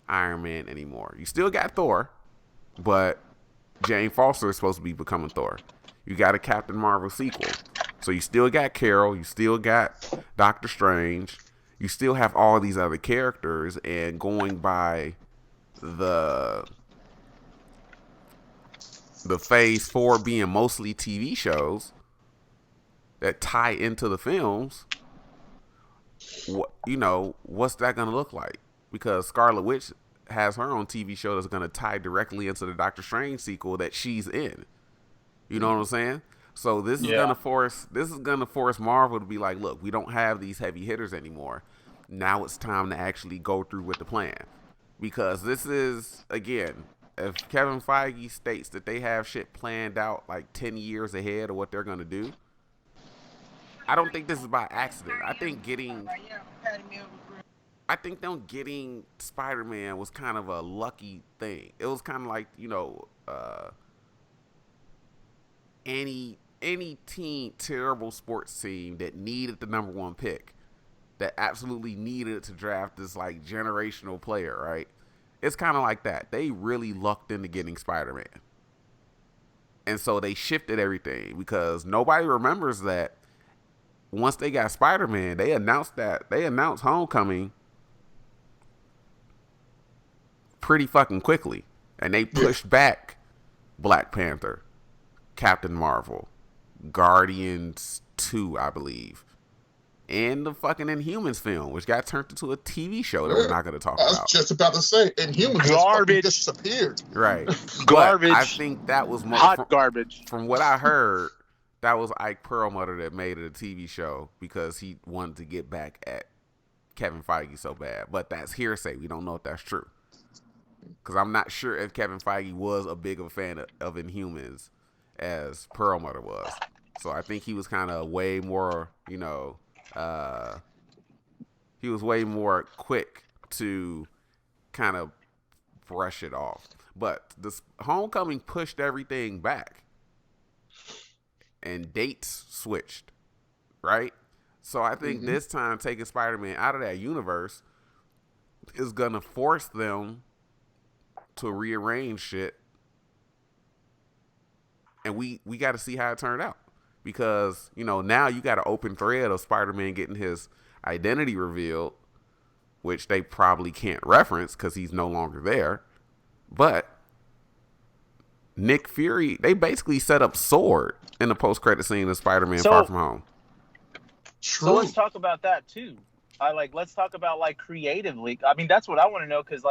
Iron Man anymore. You still got Thor, but Jane Foster is supposed to be becoming Thor. You got a Captain Marvel sequel. So you still got Carol, you still got Doctor Strange, you still have all these other characters, and going by the phase 4 being mostly TV shows that tie into the films, what's that going to look like? Because Scarlet Witch has her own TV show that's going to tie directly into the Doctor Strange sequel that she's in. You know what I'm saying? So this is gonna force Marvel to be like, look, we don't have these heavy hitters anymore. Now it's time to actually go through with the plan, because this is, again, if Kevin Feige states that they have shit planned out like 10 years ahead of what they're gonna do, I don't think this is by accident. I think I think them getting Spider-Man was kind of a lucky thing. It was kind of like, any terrible sports team that needed the number one pick, that absolutely needed to draft this like generational player, right? It's kind of like that. They really lucked into getting Spider-Man. And so they shifted everything because nobody remembers that once they got Spider-Man, they announced Homecoming pretty fucking quickly. And they pushed back Black Panther, Captain Marvel, Guardians 2, I believe, and the fucking Inhumans film, which got turned into a TV show that we're not going to talk about. I was just about to say, Inhumans Garbage. just disappeared. Right. Garbage. But I think that was hot garbage. From what I heard, that was Ike Perlmutter that made it a TV show because he wanted to get back at Kevin Feige so bad. But that's hearsay. We don't know if that's true. Because I'm not sure if Kevin Feige was a big of a fan of Inhumans as Perlmutter was. So I think he was kind of way more, he was way more quick to kind of brush it off. But this Homecoming pushed everything back. And dates switched, right? So I think this time taking Spider-Man out of that universe is going to force them to rearrange shit. And we got to see how it turned out. Because, now you got an open thread of Spider-Man getting his identity revealed, which they probably can't reference because he's no longer there. But Nick Fury, they basically set up Sword in the post-credit scene of Spider-Man Far From Home. True. So let's talk about that too. Let's talk about creatively. I mean, that's what I want to know because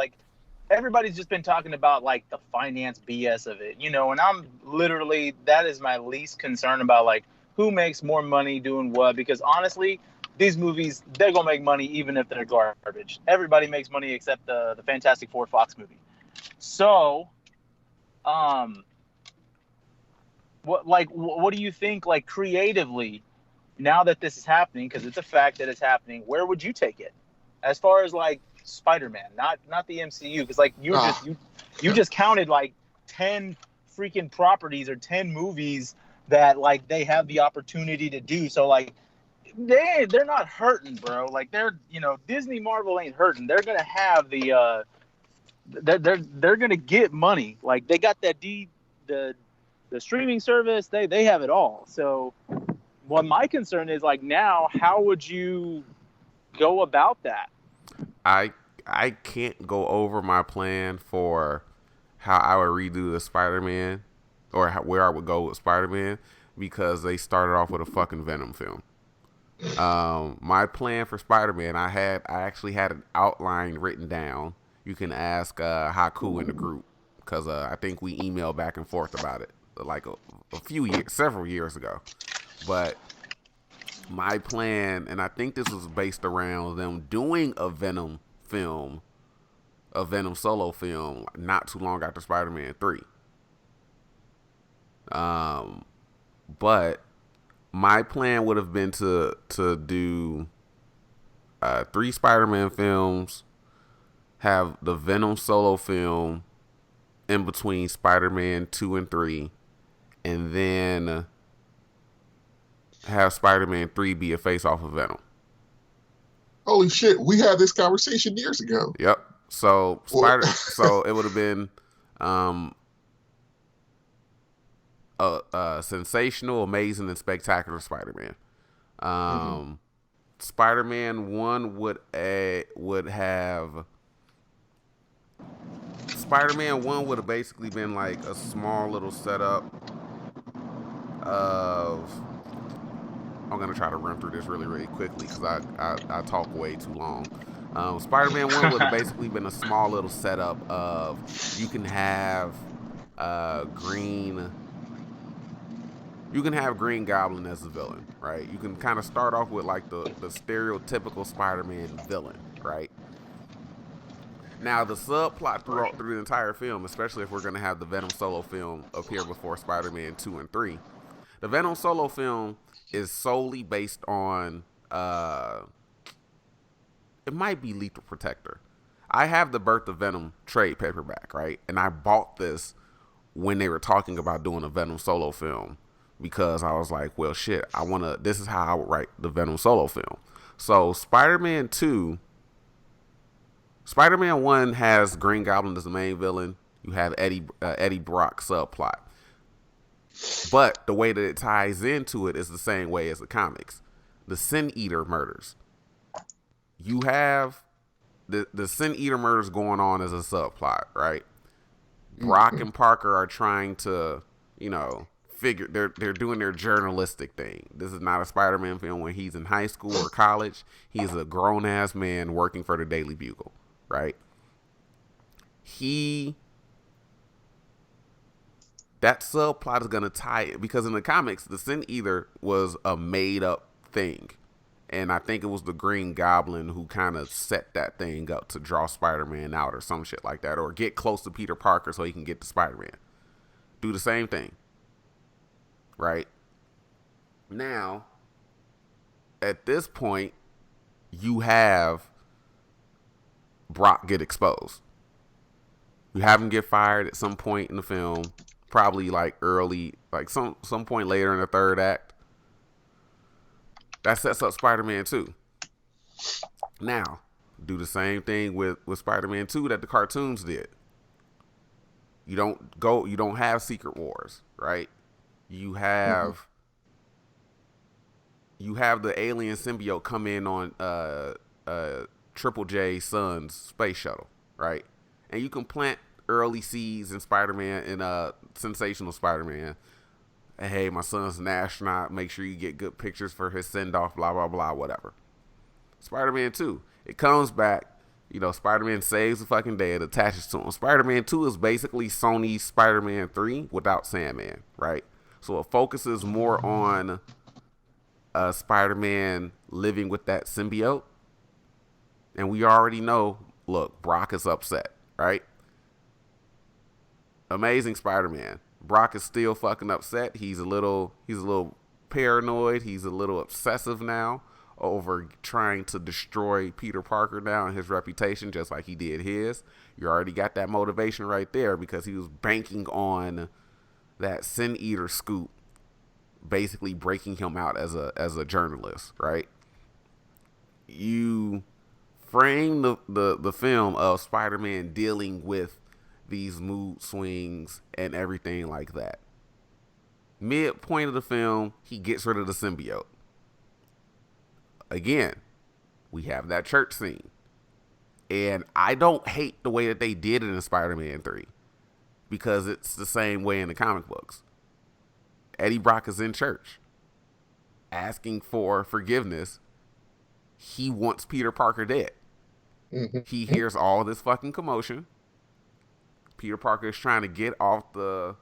everybody's just been talking about the finance BS of it, and I'm literally, that is my least concern about who makes more money doing what, because honestly, these movies, they're gonna make money even if they're garbage. Everybody makes money except the Fantastic Four Fox movie. So, what do you think creatively now that this is happening, because it's a fact that it's happening, where would you take it as far as Spider-Man, not the MCU, because you just counted 10 freaking properties or 10 movies that they have the opportunity to do. So they're not hurting, bro. They're Disney, Marvel ain't hurting. They're gonna have they're gonna get money. They got that the streaming service. They have it all. So what my concern is now, how would you go about that? I can't go over my plan for how I would redo the Spider-Man or where I would go with Spider-Man because they started off with a fucking Venom film. My plan for Spider-Man, I actually had an outline written down. You can ask Haku in the group because I think we emailed back and forth about it several years ago. But my plan, and I think this was based around them doing a Venom film, a Venom solo film, not too long after Spider-Man 3. But my plan would have been to do 3 Spider-Man films, have the Venom solo film in between Spider-Man 2 and 3, and then have Spider-Man 3 be a face-off of Venom. Holy shit, we had this conversation years ago. Yep. So so it would have been sensational, amazing, and spectacular Spider-Man. Spider-Man 1 would have basically been a small little setup of, I'm going to try to run through this really, really quickly because I talk way too long. Spider-Man 1 would have basically been a small little setup of, you can have Green Goblin as the villain, right? You can kind of start off with the stereotypical Spider-Man villain, right? Now, the subplot through the entire film, especially if we're going to have the Venom solo film appear before Spider-Man 2 and 3, the Venom solo film is solely based on it might be Lethal Protector. I have the Birth of Venom trade paperback, right? And I bought this when they were talking about doing a Venom solo film because I was like, well, shit, this is how I would write the Venom solo film. So Spider-Man 1 has Green Goblin as the main villain. You have Eddie Brock subplot. But the way that it ties into it is the same way as the comics. The Sin Eater murders. You have the Sin Eater murders going on as a subplot, right? Brock and Parker are trying to, figure they're doing their journalistic thing. This is not a Spider-Man film when he's in high school or college. He's a grown-ass man working for the Daily Bugle, right? That subplot is going to tie it because in the comics, the Sin Eater was a made-up thing. And I think it was the Green Goblin who kind of set that thing up to draw Spider-Man out or some shit like that. Or get close to Peter Parker so he can get to Spider-Man. Do the same thing. Right? Now, at this point, you have Brock get exposed. You have him get fired at some point in the film. Probably like early, like some point later in the third act. That sets up Spider-Man 2. Now, do the same thing with Spider-Man 2 that the cartoons did. You don't have Secret Wars, right? You have the alien symbiote come in on Triple J's son's space shuttle, right? And you can plant early seeds in Spider-Man in Sensational Spider-Man. Hey, my son's an astronaut. Make sure you get good pictures for his send-off, blah, blah, blah, whatever. Spider-Man 2. It comes back. Spider-Man saves the fucking day. It attaches to him. Spider-Man 2 is basically Sony's Spider-Man 3 without Sandman, right? So it focuses more on Spider-Man living with that symbiote. And we already know, look, Brock is upset, right? Amazing Spider-Man. Brock is still fucking upset. He's a little paranoid. He's a little obsessive now over trying to destroy Peter Parker now and his reputation, just like he did his. You already got that motivation right there because he was banking on that Sin Eater scoop, basically breaking him out as a journalist, right? You frame the film of Spider-Man dealing with these mood swings and everything like that. Midpoint of the film, he gets rid of the symbiote. Again, we have that church scene. And I don't hate the way that they did it in Spider-Man 3 because it's the same way in the comic books. Eddie Brock is in church asking for forgiveness. He wants Peter Parker dead. He hears all this fucking commotion. Peter Parker is trying to get the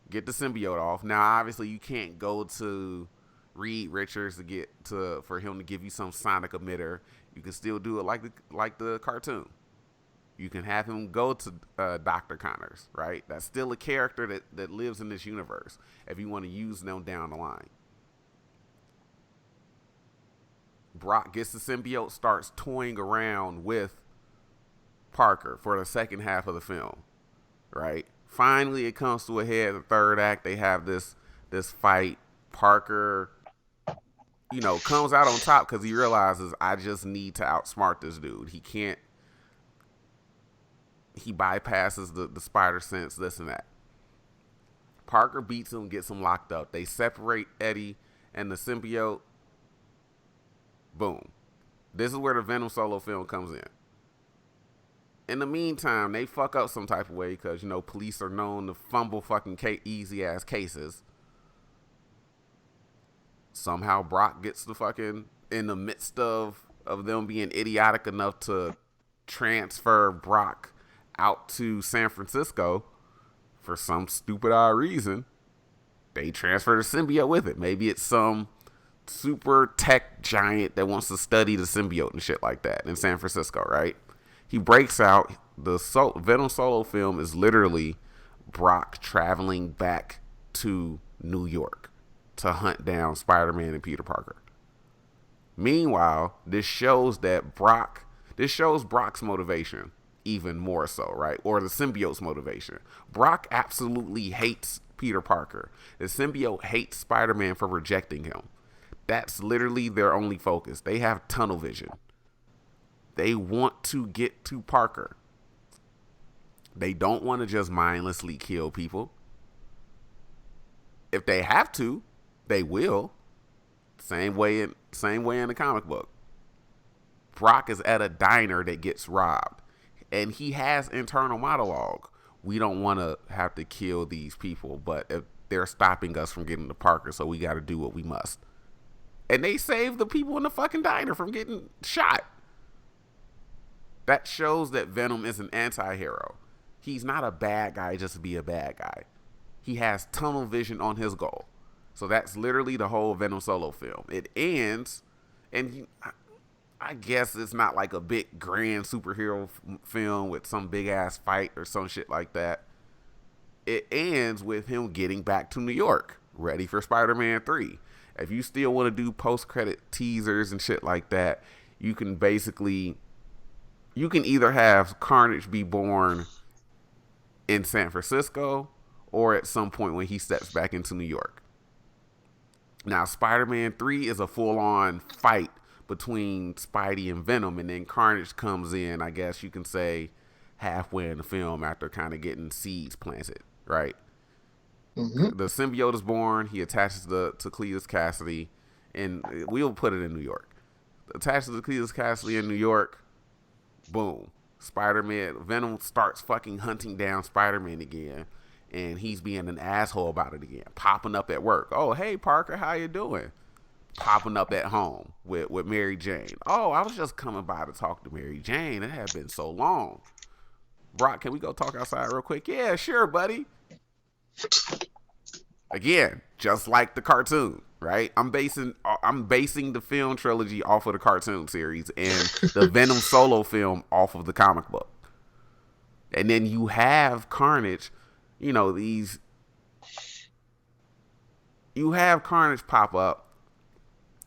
symbiote off. Now, obviously, you can't go to Reed Richards for him to give you some sonic emitter. You can still do it like the cartoon. You can have him go to Dr. Connors, right? That's still a character that lives in this universe if you want to use them down the line. Brock gets the symbiote, starts toying around with Parker for the second half of the film, right? Finally, it comes to a head in the third act. They have this fight. Parker, comes out on top because he realizes I just need to outsmart this dude. He bypasses the spider sense, this and that. Parker beats him, gets him locked up. They separate Eddie and the symbiote. Boom. This is where the Venom solo film comes in. In the meantime, they fuck up some type of way because, police are known to fumble fucking easy-ass cases. Somehow Brock gets the fucking, in the midst of them being idiotic enough to transfer Brock out to San Francisco for some stupid odd reason, they transfer the symbiote with it. Maybe it's some super tech giant that wants to study the symbiote and shit like that in San Francisco, right? He breaks out. The Venom solo film is literally Brock traveling back to New York to hunt down Spider-Man and Peter Parker. Meanwhile, this shows Brock's motivation even more so, right? Or the symbiote's motivation. Brock absolutely hates Peter Parker. The symbiote hates Spider-Man for rejecting him. That's literally their only focus. They have tunnel vision. They want to get to Parker. They don't want to just mindlessly kill people. If they have to, they will. Same way in the comic book. Brock is at a diner that gets robbed, and he has internal monologue. We don't want to have to kill these people, but if they're stopping us from getting to Parker, so we got to do what we must. And they save the people in the fucking diner from getting shot. That shows that Venom is an anti-hero. He's not a bad guy just to be a bad guy. He has tunnel vision on his goal. So that's literally the whole Venom solo film. It ends, and I guess it's not like a big grand superhero film with some big ass fight or some shit like that. It ends with him getting back to New York, ready for Spider-Man 3. If you still want to do post-credit teasers and shit like that, you can either have Carnage be born in San Francisco or at some point when he steps back into New York. Now, Spider-Man 3 is a full-on fight between Spidey and Venom, and then Carnage comes in, I guess you can say, halfway in the film after kind of getting seeds planted, right? Mm-hmm. The symbiote is born. He attaches to Cletus Cassidy, and we'll put it in New York. Attaches to Cletus Cassidy in New York, boom. Venom starts fucking hunting down Spider-Man again, and he's being an asshole about it again. Popping up at work. Oh, hey, Parker, how you doing? Popping up at home with Mary Jane. Oh, I was just coming by to talk to Mary Jane. It had been so long. Brock, can we go talk outside real quick? Yeah, sure, buddy. Again, just like the cartoon, right? I'm basing the film trilogy off of the cartoon series and the Venom solo film off of the comic book. And then you have Carnage, you have Carnage pop up,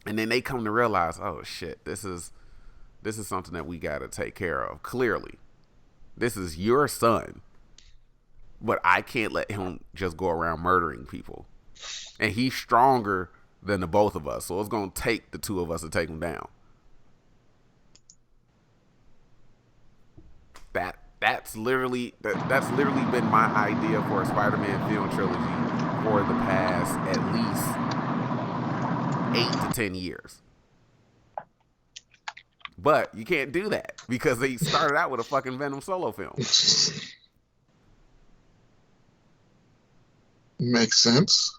and then they come to realize, oh shit, this is something that we got to take care of. Clearly, this is your son, but I can't let him just go around murdering people. And he's stronger than the both of us, so it's gonna take the two of us to take him down. That's literally been my idea for a Spider-Man film trilogy for the past at least 8 to 10 years. But you can't do that because they started out with a fucking Venom solo film. Makes sense.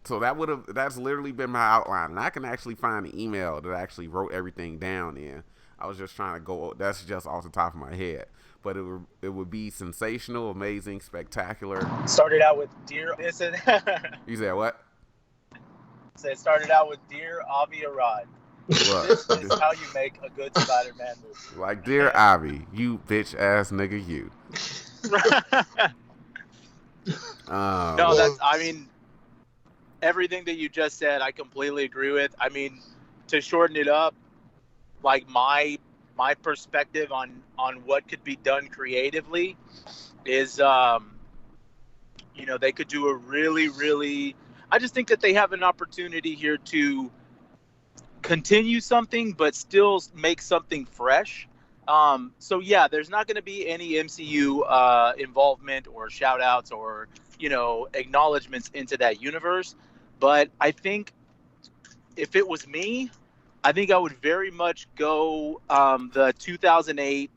So that's literally been my outline. And I can actually find an email that I actually wrote everything down in. I was just trying to go, that's just off the top of my head. But it would be sensational, amazing, spectacular. Started out with Dear. You said what? So it started out with Dear Avi Arad. This is how you make a good Spider-Man movie. Like, Dear Avi, you bitch ass nigga, you. No, everything that you just said, I completely agree with. I mean, to shorten it up, like my perspective on what could be done creatively is, they could do a really, really. I just think that they have an opportunity here to continue something, but still make something fresh. So yeah, there's not going to be any MCU involvement or shout outs or, acknowledgments into that universe. But I think if it was me, I think I would very much go the 2008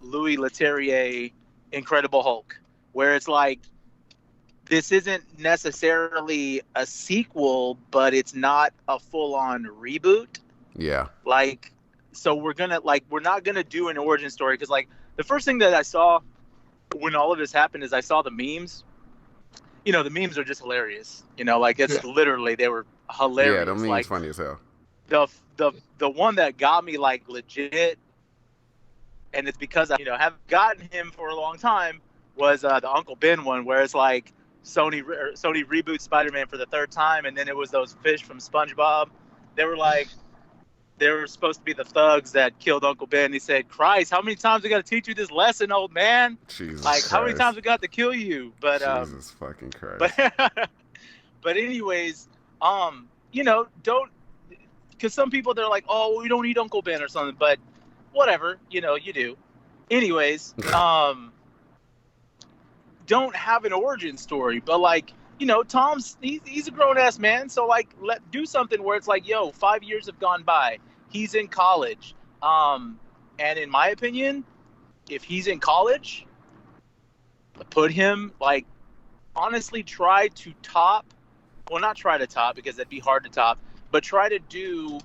Louis Leterrier Incredible Hulk, where it's like, this isn't necessarily a sequel, but it's not a full-on reboot. Yeah. Like, so we're not gonna do an origin story, because like the first thing that I saw when all of this happened is I saw the memes. The memes are just hilarious. It's literally, they were hilarious. Yeah, the memes like, funny as hell. The one that got me like legit, and it's because I have gotten him for a long time, was the Uncle Ben one, where it's like Sony reboots Spider-Man for the third time, and then it was those fish from SpongeBob. They were like, they were supposed to be the thugs that killed Uncle Ben. He said, "Christ, how many times we got to teach you this lesson, old man? Jesus Like, Christ. how many times we got to kill you?" But Jesus fucking Christ. but anyways, don't, because some people they're like, "Oh, well, we don't need Uncle Ben or something," but whatever, you do. Anyways, don't have an origin story, but like, Tom's he's a grown ass man, so like do something where it's like, yo, 5 years have gone by, he's in college, and in my opinion, if he's in college, put him like, honestly, try to top, well, not try to top because that'd be hard to top, but try to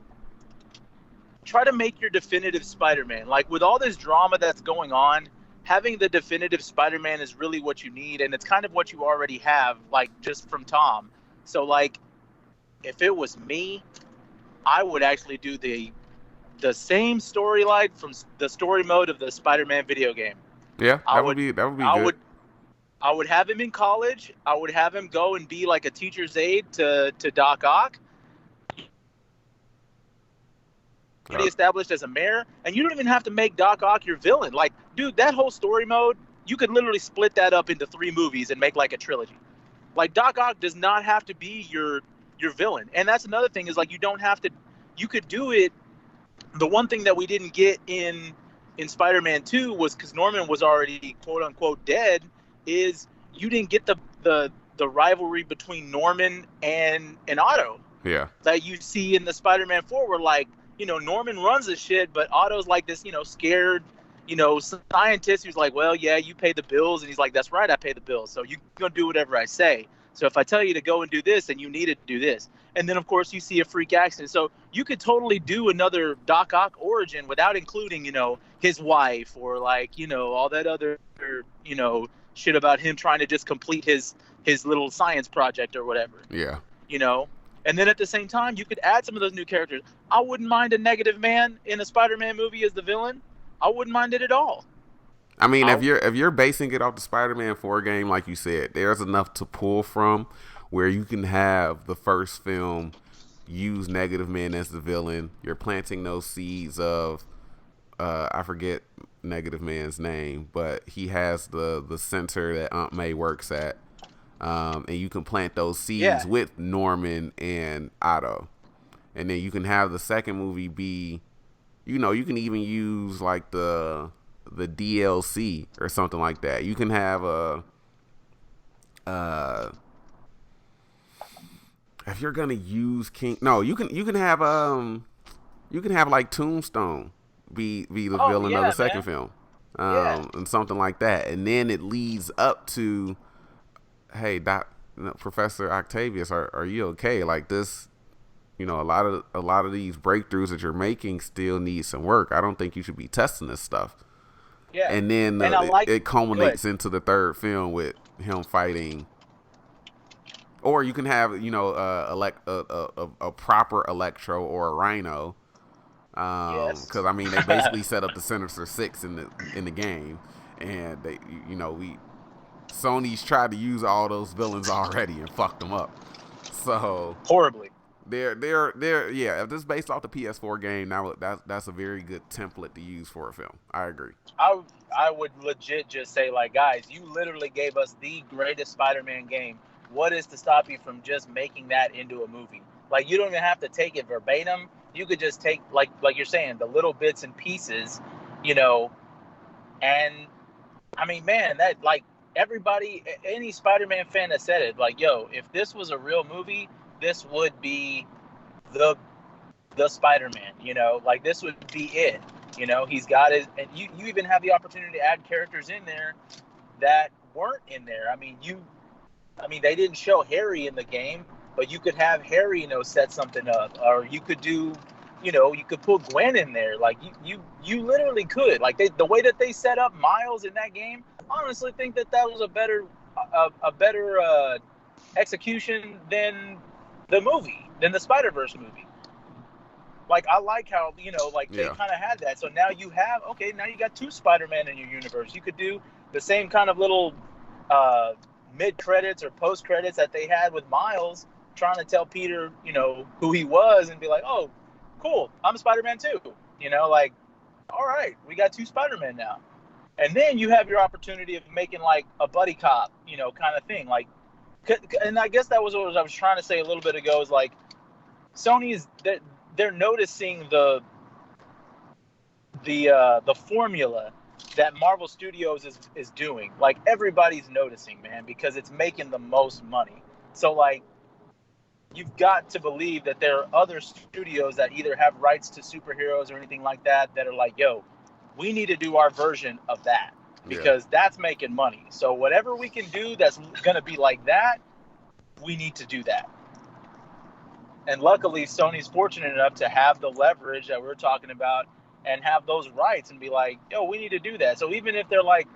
make your definitive Spider-Man. Like, with all this drama that's going on, having the definitive Spider-Man is really what you need, and it's kind of what you already have, like, just from Tom. So, like, if it was me, I would actually do the same storyline from the story mode of the Spider-Man video game. Yeah, that would be good. I would have him in college. I would have him go and be like a teacher's aide to Doc Ock. Established as a mayor, and you don't even have to make Doc Ock your villain. Like, dude, that whole story mode, you could literally split that up into 3 movies and make like a trilogy. Like, Doc Ock does not have to be your villain. And that's another thing, is like, you could do it. The one thing that we didn't get in Spider-Man 2 was, because Norman was already quote unquote dead, is you didn't get the rivalry between Norman and Otto. Yeah. That you see in the Spider-Man 4, where like, Norman runs the shit, but Otto's like this, scared, scientist who's like, well, yeah, you pay the bills. And he's like, that's right, I pay the bills. So you're going to do whatever I say. So if I tell you to go and do this, then you need to do this. And then, of course, you see a freak accident. So you could totally do another Doc Ock origin without including, his wife, or like, all that other, shit about him trying to just complete his little science project or whatever. Yeah. And then at the same time, you could add some of those new characters. I wouldn't mind a Negative Man in a Spider-Man movie as the villain. I wouldn't mind it at all. I mean, if you're basing it off the Spider-Man 4 game, like you said, there's enough to pull from where you can have the first film use Negative Man as the villain. You're planting those seeds of, I forget Negative Man's name, but he has the center that Aunt May works at. And you can plant those seeds with Norman and Otto. And then you can have the second movie be, you can even use like the DLC or something like that. You can have if you're gonna use you can have like Tombstone be the villain of the second film. And something like that. And then it leads up to, hey, Professor Octavius, are you okay? Like this, a lot of these breakthroughs that you're making still need some work. I don't think you should be testing this stuff. Yeah. And then it culminates into the third film with him fighting. Or you can have, a proper Electro or a Rhino. Because I mean, they basically set up the Sinister Six in the game, and they, Sony's tried to use all those villains already and fucked them up. So horribly. They're if this is based off the PS4 game, now that's a very good template to use for a film. I agree. I would legit just say, like, guys, you literally gave us the greatest Spider-Man game. What is to stop you from just making that into a movie? Like, you don't even have to take it verbatim. You could just take, like you're saying, the little bits and pieces, and I mean, man, that, like, everybody, any Spider-Man fan that said it, like, yo, if this was a real movie, this would be the Spider-Man, like, this would be it. He's got it, and you even have the opportunity to add characters in there that weren't in there. I mean, they didn't show Harry in the game, but you could have Harry, set something up, or you could do, you could put Gwen in there. Like, you literally could. Like, the way that they set up Miles in that game, I honestly think that was a better execution than the Spider-Verse movie. Like, I like how, they kind of had that. So now you got 2 Spider-Man in your universe. You could do the same kind of little mid-credits or post-credits that they had with Miles trying to tell Peter, who he was, and be like, oh, cool, I'm Spider-Man too. Like, all right, we got 2 Spider-Man now. And then you have your opportunity of making like a buddy cop, kind of thing. Like, and I guess that was what I was trying to say a little bit ago, is like, Sony is, they're noticing the formula that Marvel Studios is doing. Like, everybody's noticing, man, because it's making the most money. So like, you've got to believe that there are other studios that either have rights to superheroes or anything like that are like, yo, we need to do our version of that, because that's making money. So whatever we can do that's going to be like that, we need to do that. And luckily, Sony's fortunate enough to have the leverage that we're talking about and have those rights and be like, yo, we need to do that. So even if they're like,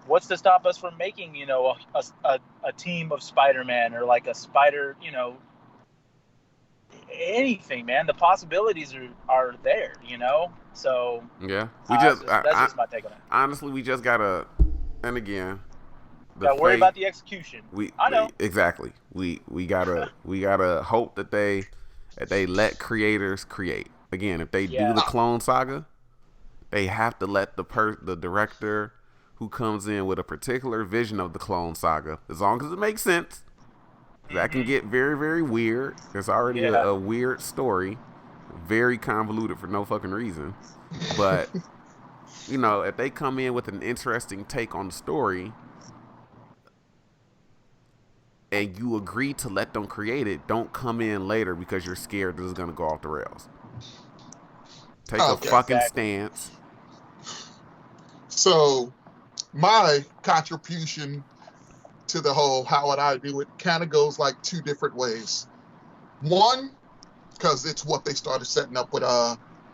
what's to stop us from making, a team of Spider-Man, or like a Spider, anything, man, the possibilities are there, So yeah, that's just my take on it. Honestly, we just gotta, and again, gotta worry about the execution. I know exactly. We gotta hope that they let creators create. Again, if they do the Clone Saga, they have to let the director who comes in with a particular vision of the Clone Saga, as long as it makes sense. That can get very, very weird. It's already a weird story, very convoluted for no fucking reason. But if they come in with an interesting take on the story, and you agree to let them create it, don't come in later because you're scared this is gonna go off the rails. Take a fucking stance. So, my contribution to the whole how would I do it kind of goes like 2 different ways. One, because it's what they started setting up with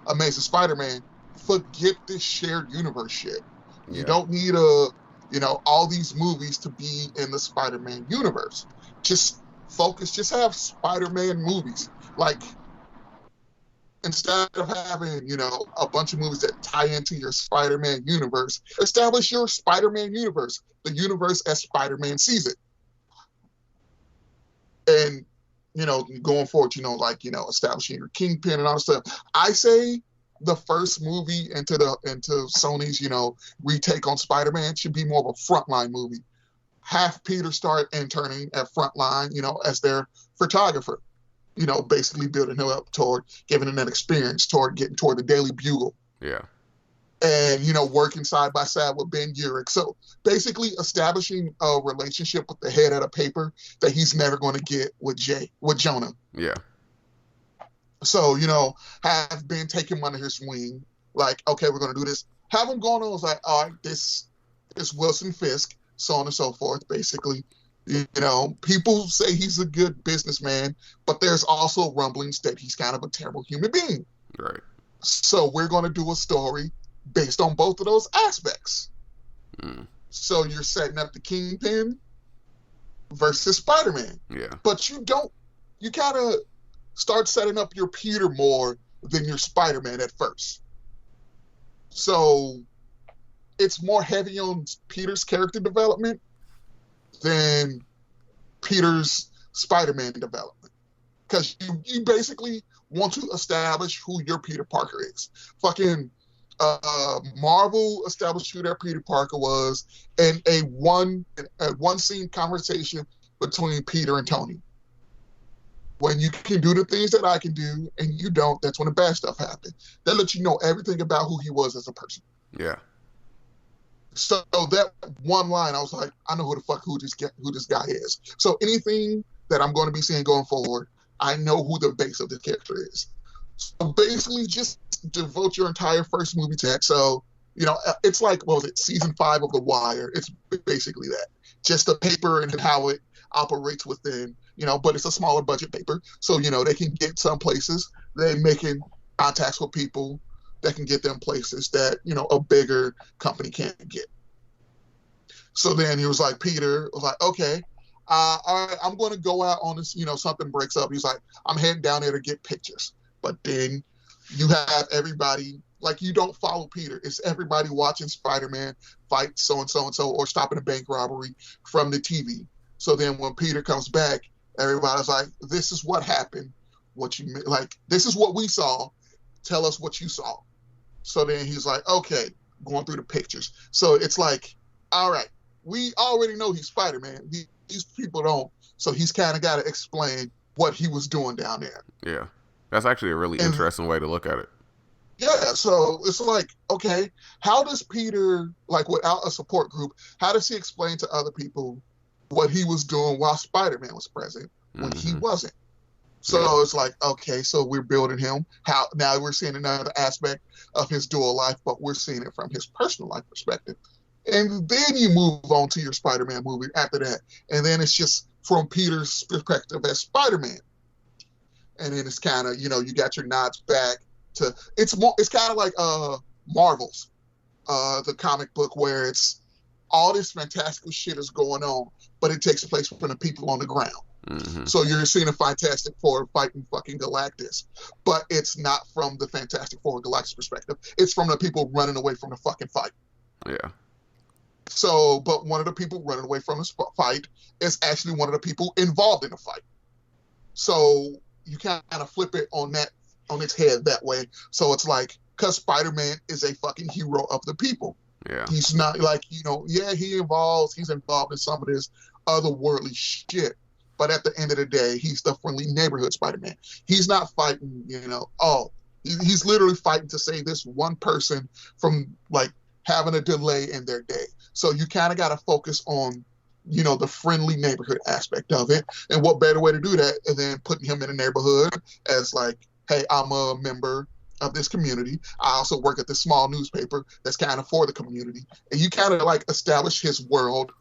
Amazing Spider-Man. Forget this shared universe shit. You don't need all these movies to be in the Spider-Man universe. Just focus. Just have Spider-Man movies. Like, instead of having a bunch of movies that tie into your Spider-Man universe, establish your Spider-Man universe, the universe as Spider-Man sees it. And going forward, establishing your Kingpin and all that stuff. I say the first movie into Sony's retake on Spider-Man should be more of a frontline movie. Have Peter start interning at frontline, as their photographer. Basically building him up toward giving him that experience toward getting toward the Daily Bugle. Yeah. And, working side by side with Ben Urich. So basically establishing a relationship with the head of the paper that he's never going to get with Jonah. Yeah. So, have Ben take him under his wing. Like, okay, we're going to do this. Have him going on. It's like, all right, this is Wilson Fisk, so on and so forth, basically. People say he's a good businessman, but there's also rumblings that he's kind of a terrible human being. Right. So we're going to do a story based on both of those aspects. So you're setting up the Kingpin versus Spider-Man. Yeah. But you kind of start setting up your Peter more than your Spider-Man at first. So it's more heavy on Peter's character development than Peter's Spider-Man development. Because you basically want to establish who your Peter Parker is. Fucking Marvel established who their Peter Parker was in a one scene conversation between Peter and Tony. When you can do the things that I can do and you don't, that's when the bad stuff happens. That lets you know everything about who he was as a person. Yeah. So that one line, I was like, I know who this guy is. So anything that I'm going to be seeing going forward, I know who the base of the character is. So basically, just devote your entire first movie to that. So it's like, what was it, season 5 of The Wire? It's basically that, just the paper and how it operates within. But it's a smaller budget paper, so they can get some places. They're making contacts with people that can get them places that a bigger company can't get. So then he was like, Peter was like, okay, all right, I'm going to go out on this. Something breaks up. He's like, I'm heading down there to get pictures. But then you have everybody, like, you don't follow Peter. It's everybody watching Spider-Man fight so and so and so, or stopping a bank robbery from the TV. So then when Peter comes back, everybody's like, this is what happened. This is what we saw. tell us what you saw. So then he's like, okay, going through the pictures. So it's like, all right, we already know he's Spider-Man. These people don't. So he's kind of got to explain what he was doing down there. Yeah. That's actually a really interesting way to look at it. Yeah, so it's like, okay, how does Peter, like without a support group, how does he explain to other people what he was doing while Spider-Man was present when he wasn't? So it's like, okay, so we're building him. How now we're seeing another aspect of his dual life, but we're seeing it from his personal life perspective. And then you move on to your Spider-Man movie after that. And then it's just from Peter's perspective as Spider-Man. And then it's kind of, you got your nods back to it's kind of like Marvel's the comic book where it's all this fantastical shit is going on, but it takes place from the people on the ground. So you're seeing a Fantastic Four fighting fucking Galactus, but it's not from the Fantastic Four Galactus perspective. It's from the people running away from the fucking fight. Yeah. So, but one of the people running away from the fight is actually one of the people involved in the fight. So you kind of flip it on its head that way. So it's like, because Spider-Man is a fucking hero of the people. Yeah. He's not like, he's involved in some of this otherworldly shit. But at the end of the day, he's the friendly neighborhood Spider-Man. He's not fighting, he's literally fighting to save this one person from like having a delay in their day. So you kind of got to focus on, the friendly neighborhood aspect of it. And what better way to do that than putting him in a neighborhood as like, hey, I'm a member of this community. I also work at this small newspaper that's kind of for the community. And you kind of like establish his world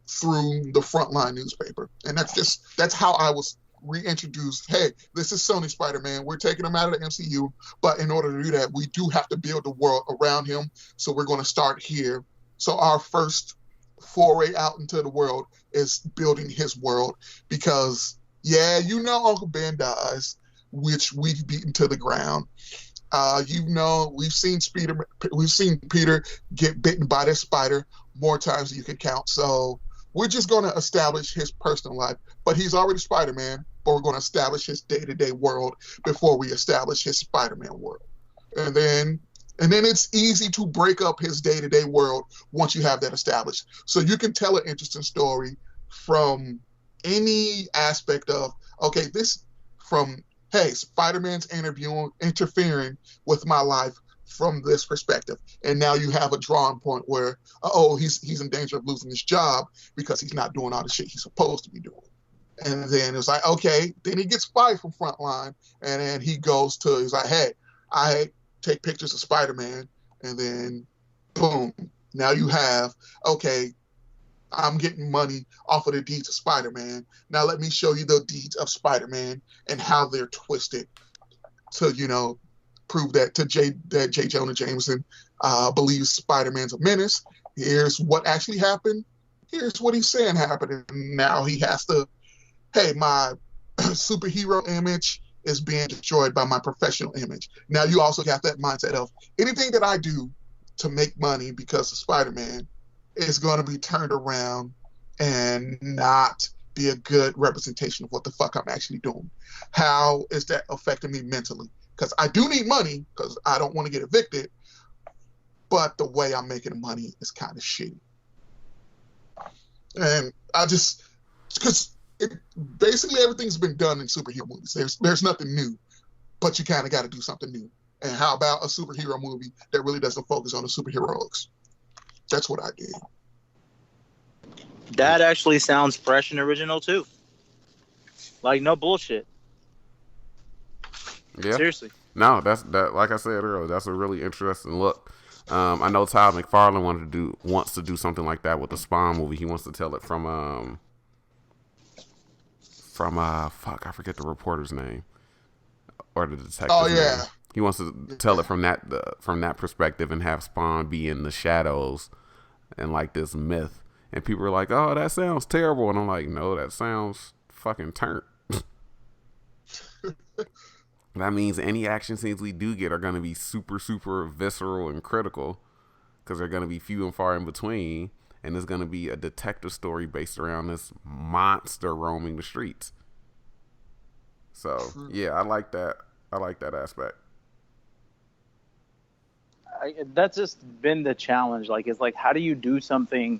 through the Frontline newspaper. And that's how I was reintroduced. Hey, this is Sony Spider-Man. We're taking him out of the MCU, but in order to do that, we do have to build the world around him. So we're going to start here. So our first foray out into the world is building his world because, Uncle Ben dies, which we've beaten to the ground. We've seen Peter get bitten by this spider more times than you can count. So we're just going to establish his personal life. But he's already Spider-Man, but we're going to establish his day-to-day world before we establish his Spider-Man world. And then it's easy to break up his day-to-day world once you have that established. So you can tell an interesting story from any aspect of, hey, Spider-Man's interfering with my life from this perspective. And now you have a drawing point where, he's in danger of losing his job because he's not doing all the shit he's supposed to be doing. And then it's like, okay, then he gets fired from Frontline. And then he's like, hey, I take pictures of Spider-Man. And then, boom, now you have, I'm getting money off of the deeds of Spider-Man. Now let me show you the deeds of Spider-Man and how they're twisted to, prove that that J. Jonah Jameson believes Spider-Man's a menace. Here's what actually happened. Here's what he's saying happened. And now he has to, hey, my superhero image is being destroyed by my professional image. Now you also got that mindset of anything that I do to make money because of Spider-Man is going to be turned around and not be a good representation of what the fuck I'm actually doing. How is that affecting me mentally? Because I do need money because I don't want to get evicted, but the way I'm making the money is kind of shitty. And because basically everything's been done in superhero movies. There's nothing new, but you kind of got to do something new. And how about a superhero movie that really doesn't focus on the superheroics? That's what I did. That actually sounds fresh and original too. Like no bullshit. Yeah. Seriously. No, that's that. Like I said earlier, that's a really interesting look. I know Todd McFarlane wants to do something like that with the Spawn movie. He wants to tell it from fuck, I forget the reporter's name or the detective's name. He wants to tell it from that perspective and have Spawn be in the shadows and like this myth. And people are like, "Oh, that sounds terrible," and I'm like, "No, that sounds fucking turnt." That means any action scenes we do get are going to be super, super visceral and critical because they're going to be few and far in between. And it's going to be a detective story based around this monster roaming the streets. So, yeah, I like that. I like that aspect. that's just been the challenge. Like, it's like, how do you do something?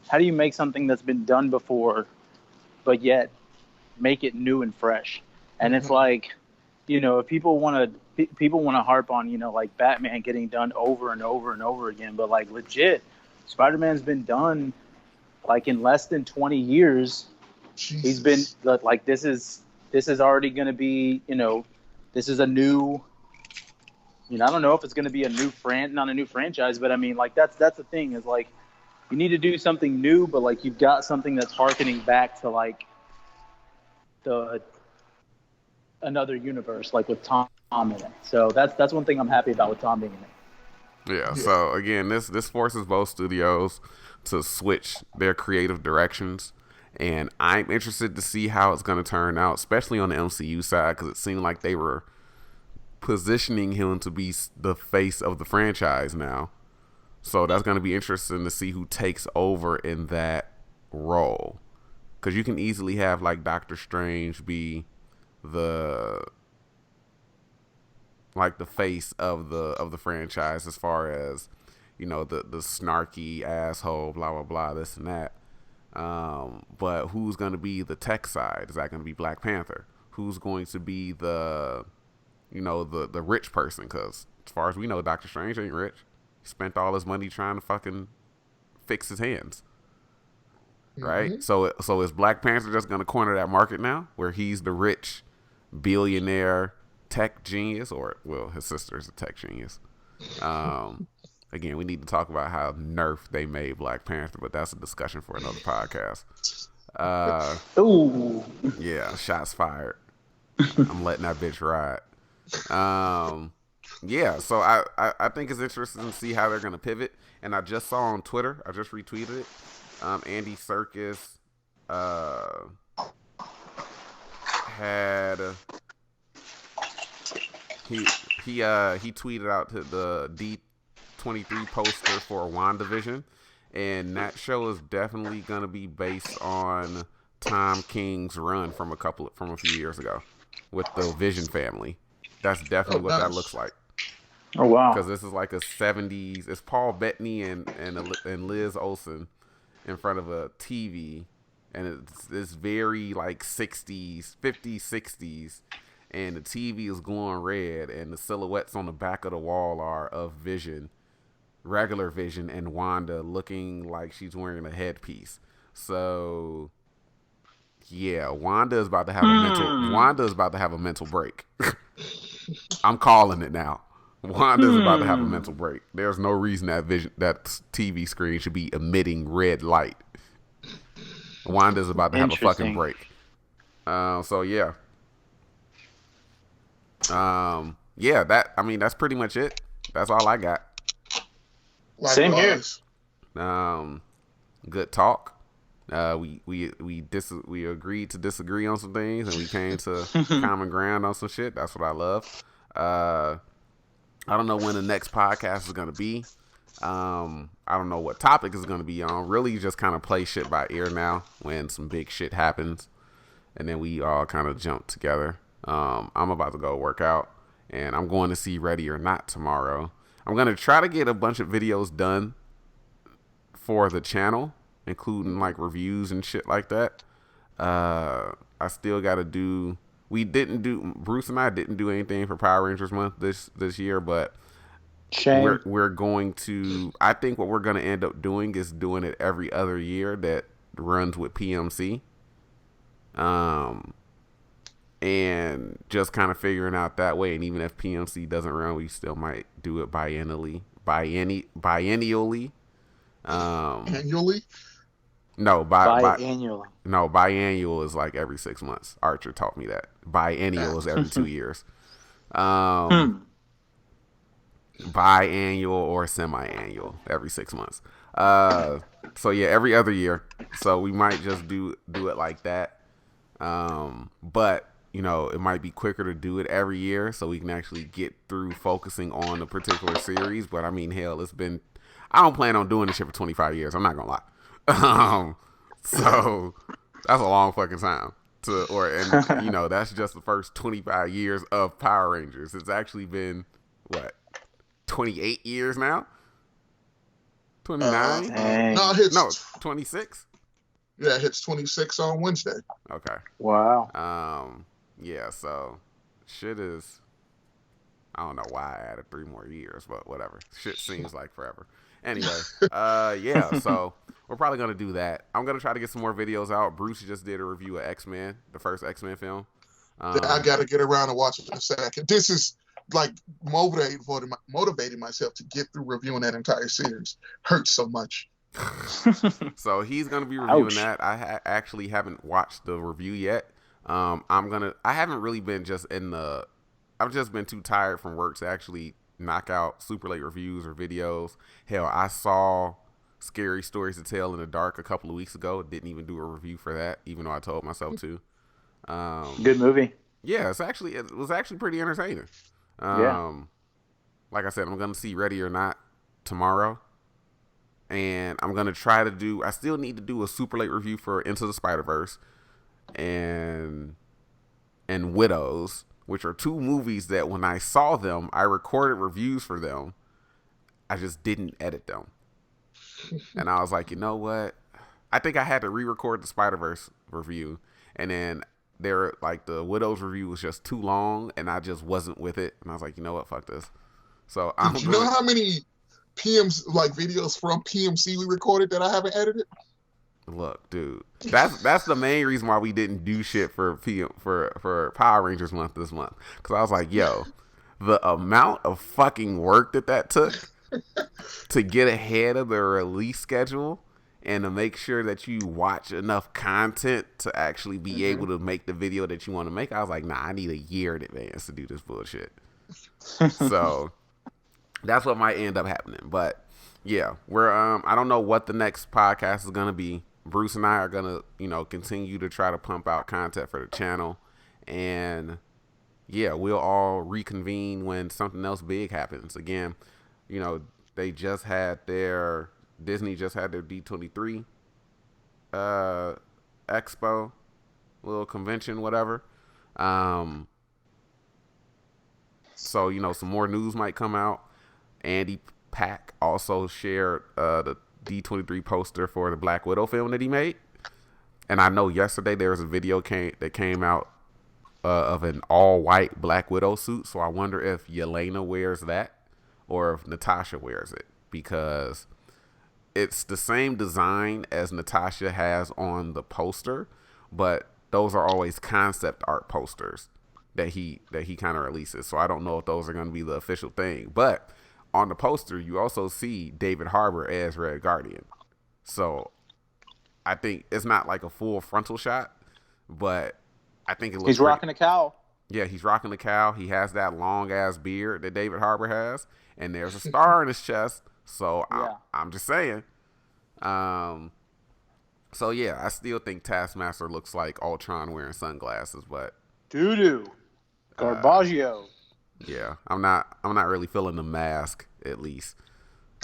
How do you make something that's been done before, but yet make it new and fresh? And it's like, if people want to harp on, like Batman getting done over and over and over again, but like legit, Spider-Man's been done like in less than 20 years. Jesus. He's been like, this is already going to be, this is a new, I don't know if it's going to be not a new franchise, but I mean, like, that's the thing is like, you need to do something new, but like you've got something that's harkening back to like another universe, like with Tom in it. So that's one thing I'm happy about with Tom being in it. Yeah. So again, this forces both studios to switch their creative directions, and I'm interested to see how it's going to turn out, especially on the MCU side, because it seemed like they were positioning him to be the face of the franchise now. So that's going to be interesting to see who takes over in that role, because you can easily have like Doctor Strange be the face of the franchise, as far as the snarky asshole, blah blah blah, this and that. But who's going to be the tech side? Is that going to be Black Panther? Who's going to be the the rich person? Because as far as we know, Doctor Strange ain't rich. He spent all his money trying to fucking fix his hands. Right? Mm-hmm. So is Black Panther just going to corner that market now, where he's the rich billionaire tech genius, or well, his sister's a tech genius. Again, we need to talk about how nerfed they made Black Panther, but that's a discussion for another podcast. Ooh. Yeah, shots fired. I'm letting that bitch ride. Yeah, so I think it's interesting to see how they're gonna pivot. And I just saw on Twitter, I just retweeted it. Andy Serkis had he tweeted out to the D23 poster for WandaVision, and that show is definitely gonna be based on Tom King's run from a few years ago with the Vision family. That's definitely what that looks like. Oh wow! Because this is like a 70s. It's Paul Bettany and Liz Olsen in front of a TV, and it's very like 60s, 50s, 60s, and the TV is glowing red, and the silhouettes on the back of the wall are of Vision, regular Vision, and Wanda looking like she's wearing a headpiece. So yeah, Wanda is about to have a mental break. I'm calling it now. Wanda's about to have a mental break. There's no reason that TV screen should be emitting red light. Wanda's about to have a fucking break. So yeah. Yeah, that's pretty much it. That's all I got. Same here. Good talk. We agreed to disagree on some things, and we came to common ground on some shit. That's what I love. I don't know when the next podcast is going to be. I don't know what topic is going to be on. Really just kind of play shit by ear now when some big shit happens. And then we all kind of jump together. I'm about to go work out. And I'm going to see Ready or Not tomorrow. I'm going to try to get a bunch of videos done for the channel, including like reviews and shit like that. I still got to do... Bruce and I didn't do anything for Power Rangers month this year, but shame. We're going to, I think what we're going to end up doing is doing it every other year that runs with PMC. And just kind of figuring out that way. And even if PMC doesn't run, we still might do it biennially. Annually? No, biannually. No, biannual is like every 6 months. Archer taught me that. Biennial is every 2 years. Biannual or semi-annual every 6 months. So yeah, every other year. So we might just do it like that. But it might be quicker to do it every year so we can actually get through focusing on a particular series. But I mean, hell, I don't plan on doing this shit for 25 years. I'm not gonna lie. So that's a long fucking time that's just the first 25 years of Power Rangers. It's actually been what, 28 years now. 29? No, it hits. No, 26. Yeah, it hits 26 on Wednesday. Okay. Wow. Yeah. So shit is. I don't know why I added 3 more years, but whatever. Shit seems like forever. Anyway, yeah. So we're probably gonna do that. I'm gonna try to get some more videos out. Bruce just did a review of X-Men, the first X-Men film. I got to get around and watch it in a second. This is like motivating myself to get through reviewing that entire series. Hurts so much. So he's gonna be reviewing Ouch. that. I actually haven't watched the review yet. I haven't really been I've just been too tired from work to actually knock out super late reviews or videos. Hell, I saw Scary Stories to Tell in the Dark a couple of weeks ago. Didn't even do a review for that, even though I told myself to. Good movie. Yeah, it was actually pretty entertaining. Yeah. Like I said, I'm gonna see Ready or Not tomorrow, and I'm gonna try to do. I still need to do a super late review for Into the Spider-Verse and Widows, which are 2 movies that when I saw them, I recorded reviews for them. I just didn't edit them. And I was like, you know what? I think I had to re-record the Spider-Verse review. And then the Widows review was just too long, and I just wasn't with it. And I was like, you know what? Fuck this. So Did you know how many videos from PMC we recorded that I haven't edited? Look, dude, that's the main reason why we didn't do shit for Power Rangers month this month. Because I was like, yo, the amount of fucking work that took to get ahead of the release schedule and to make sure that you watch enough content to actually be able to make the video that you want to make. I was like, nah, I need a year in advance to do this bullshit. So that's what might end up happening. But yeah, we're I don't know what the next podcast is gonna be. Bruce and I are gonna, continue to try to pump out content for the channel, and yeah, we'll all reconvene when something else big happens. Again, Disney just had their D23 expo, little convention, whatever. So some more news might come out. Andy Pack also shared the D23 poster for the Black Widow film that he made, and I know yesterday there was a video that came out of an all-white Black Widow suit. So I wonder if Yelena wears that or if Natasha wears it, because it's the same design as Natasha has on the poster, but those are always concept art posters that he kind of releases. So I don't know if those are going to be the official thing, but on the poster, you also see David Harbour as Red Guardian. So I think it's not like a full frontal shot, but I think it looks He's rocking a cowl. Yeah, he's rocking the cowl. He has that long-ass beard that David Harbour has, and there's a star in his chest. So Yeah. I'm just saying. So yeah, I still think Taskmaster looks like Ultron wearing sunglasses, but Doo-doo. Garbaggio. yeah, I'm not really feeling the mask, at least.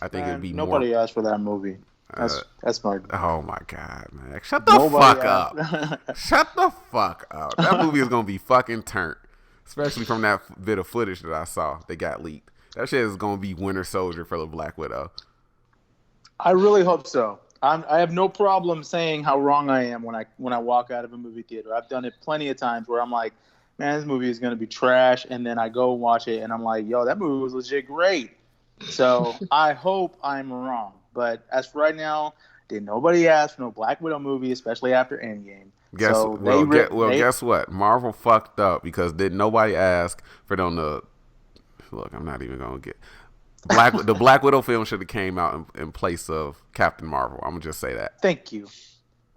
I think it'd be nobody more. asked for that movie. That's smart. Oh my god, man! Shut the fuck up! Shut the fuck up! That movie is gonna be fucking turned, especially from that bit of footage that I saw that got leaked. That shit is gonna be Winter Soldier for the Black Widow. I really hope so. I have no problem saying how wrong I am when I walk out of a movie theater. I've done it plenty of times where I'm like, man, this movie is going to be trash, and then I go watch it, and I'm like, yo, that movie was legit great. So I hope I'm wrong. But as for right now, did nobody ask for no Black Widow movie, especially after Endgame? Guess what? Marvel fucked up because did nobody ask for them to look. I'm not even going to get the Black Widow film should have came out in place of Captain Marvel. I'm gonna just say that. Thank you.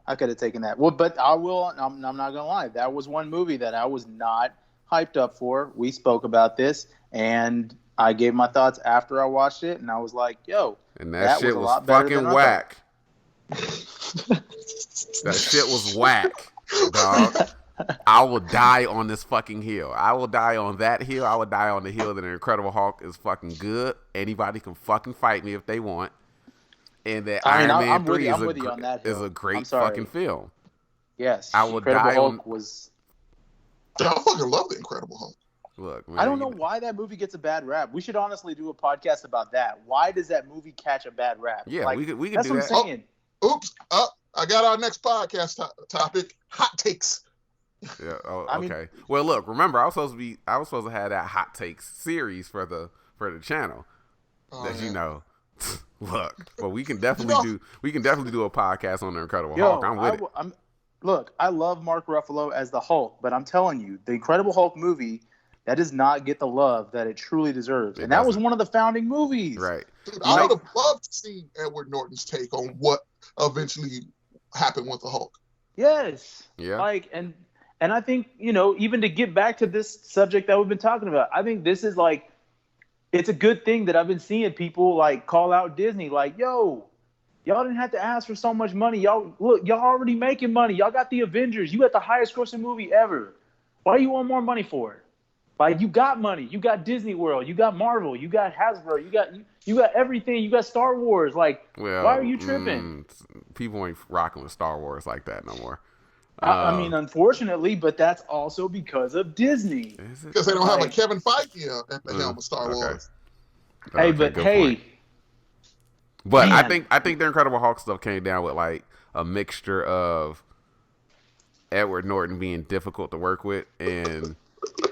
I could have taken that. Well, but I will. I'm not gonna lie. That was one movie that I was not hyped up for. We spoke about this, and I gave my thoughts after I watched it, and I was like, "Yo, and that shit was fucking whack." That shit was whack, dog. I will die on this fucking hill. I will die on that hill. I will die on the hill that the Incredible Hulk is fucking good. Anybody can fucking fight me if they want. And that Iron Man 3 is a great fucking film. Yes. I will die on... I fucking love the Incredible Hulk. Look, man, I don't know why that movie gets a bad rap. We should honestly do a podcast about that. Why does that movie catch a bad rap? Yeah, like, we could that's do what that. I'm saying. Oops. I got our next podcast topic. Hot takes. Yeah. Oh, I okay. mean- Well, look. Remember, I was supposed to have that hot takes series for the channel. As you know, look. But we can definitely do a podcast on the Incredible Hulk. I'm with it. Look, I love Mark Ruffalo as the Hulk, but I'm telling you, the Incredible Hulk movie, that does not get the love that it truly deserves. And that was one of the founding movies. Right. Dude, I would have loved to see Edward Norton's take on what eventually happened with the Hulk. Yes. Yeah. Like, and I think, even to get back to this subject that we've been talking about, I think this is like, it's a good thing that I've been seeing people like call out Disney, like, yo, y'all didn't have to ask for so much money. Y'all already making money. Y'all got the Avengers. You got the highest grossing movie ever. Why do you want more money for it? Like, you got money. You got Disney World. You got Marvel. You got Hasbro. You got everything. You got Star Wars. Like, why are you tripping? People ain't rocking with Star Wars like that no more. I mean, unfortunately, but that's also because of Disney. Because they don't have a Kevin Feige at the helm of Star Wars. Hey, but hey. But Man. I think the Incredible Hulk stuff came down with like a mixture of Edward Norton being difficult to work with and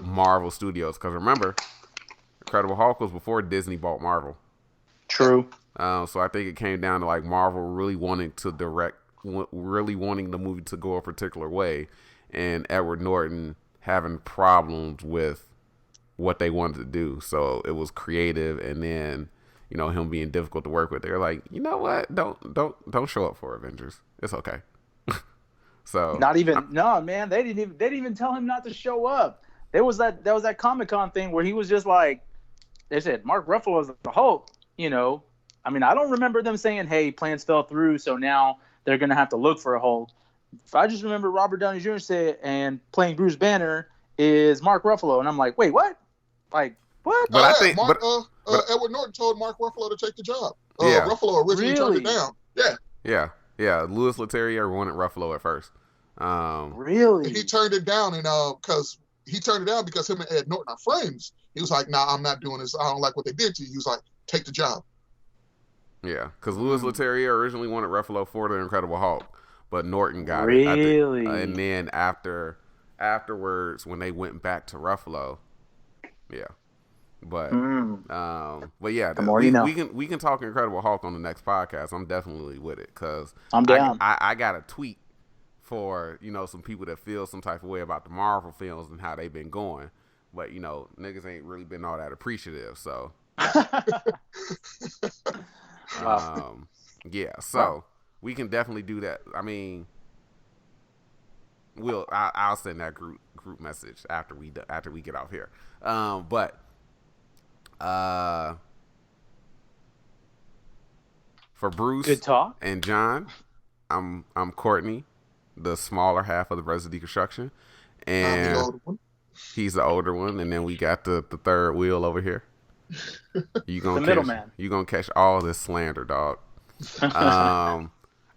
Marvel Studios. Because remember, Incredible Hulk was before Disney bought Marvel. True. So I think it came down to like Marvel really wanting the movie to go a particular way, and Edward Norton having problems with what they wanted to do. So it was creative, and then him being difficult to work with. They're like, you know what? Don't show up for Avengers. It's okay. So no, man. They didn't even tell him not to show up. There was that Comic-Con thing where he was just like, they said Mark Ruffalo is the Hulk. I mean, I don't remember them saying, hey, plans fell through, so now they're gonna have to look for a Hulk. I just remember Robert Downey Jr. said, and playing Bruce Banner is Mark Ruffalo, and I'm like, wait, what? Like, what? But I think Edward Norton told Mark Ruffalo to take the job. Yeah. Ruffalo originally turned it down. Yeah. Louis Leterrier wanted Ruffalo at first. Really? He turned it down, and because him and Ed Norton are friends. He was like, "Nah, I'm not doing this. I don't like what they did to you." He was like, "Take the job." Yeah, because Louis Leterrier originally wanted Ruffalo for the Incredible Hulk, but Norton got it. Really? And then afterwards, when they went back to Ruffalo, yeah. But yeah, we can talk Incredible Hulk on the next podcast. I'm definitely with it because I'm down. I got a tweet for some people that feel some type of way about the Marvel films and how they've been going, but niggas ain't really been all that appreciative. So yeah, so we can definitely do that. I mean, I'll send that group message after we get off here. But for Bruce good talk. and John, I'm Courtney, the smaller half of the Resident Deconstruction, and I'm the older one. He's the older one, and then we got the third wheel over here. You gonna the middleman. You gonna catch all this slander, dog. All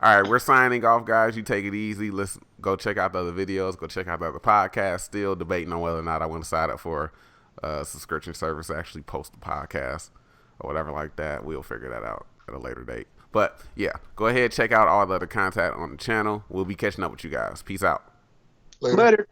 right, we're signing off, guys. You take it easy. Let's go check out the other videos. Go check out the other podcasts. Still debating on whether or not I want to sign up for a subscription service to actually post the podcast or whatever like that. We'll figure that out at a later date. But yeah, go ahead, check out all the other content on the channel. We'll be catching up with you guys. Peace out. Later.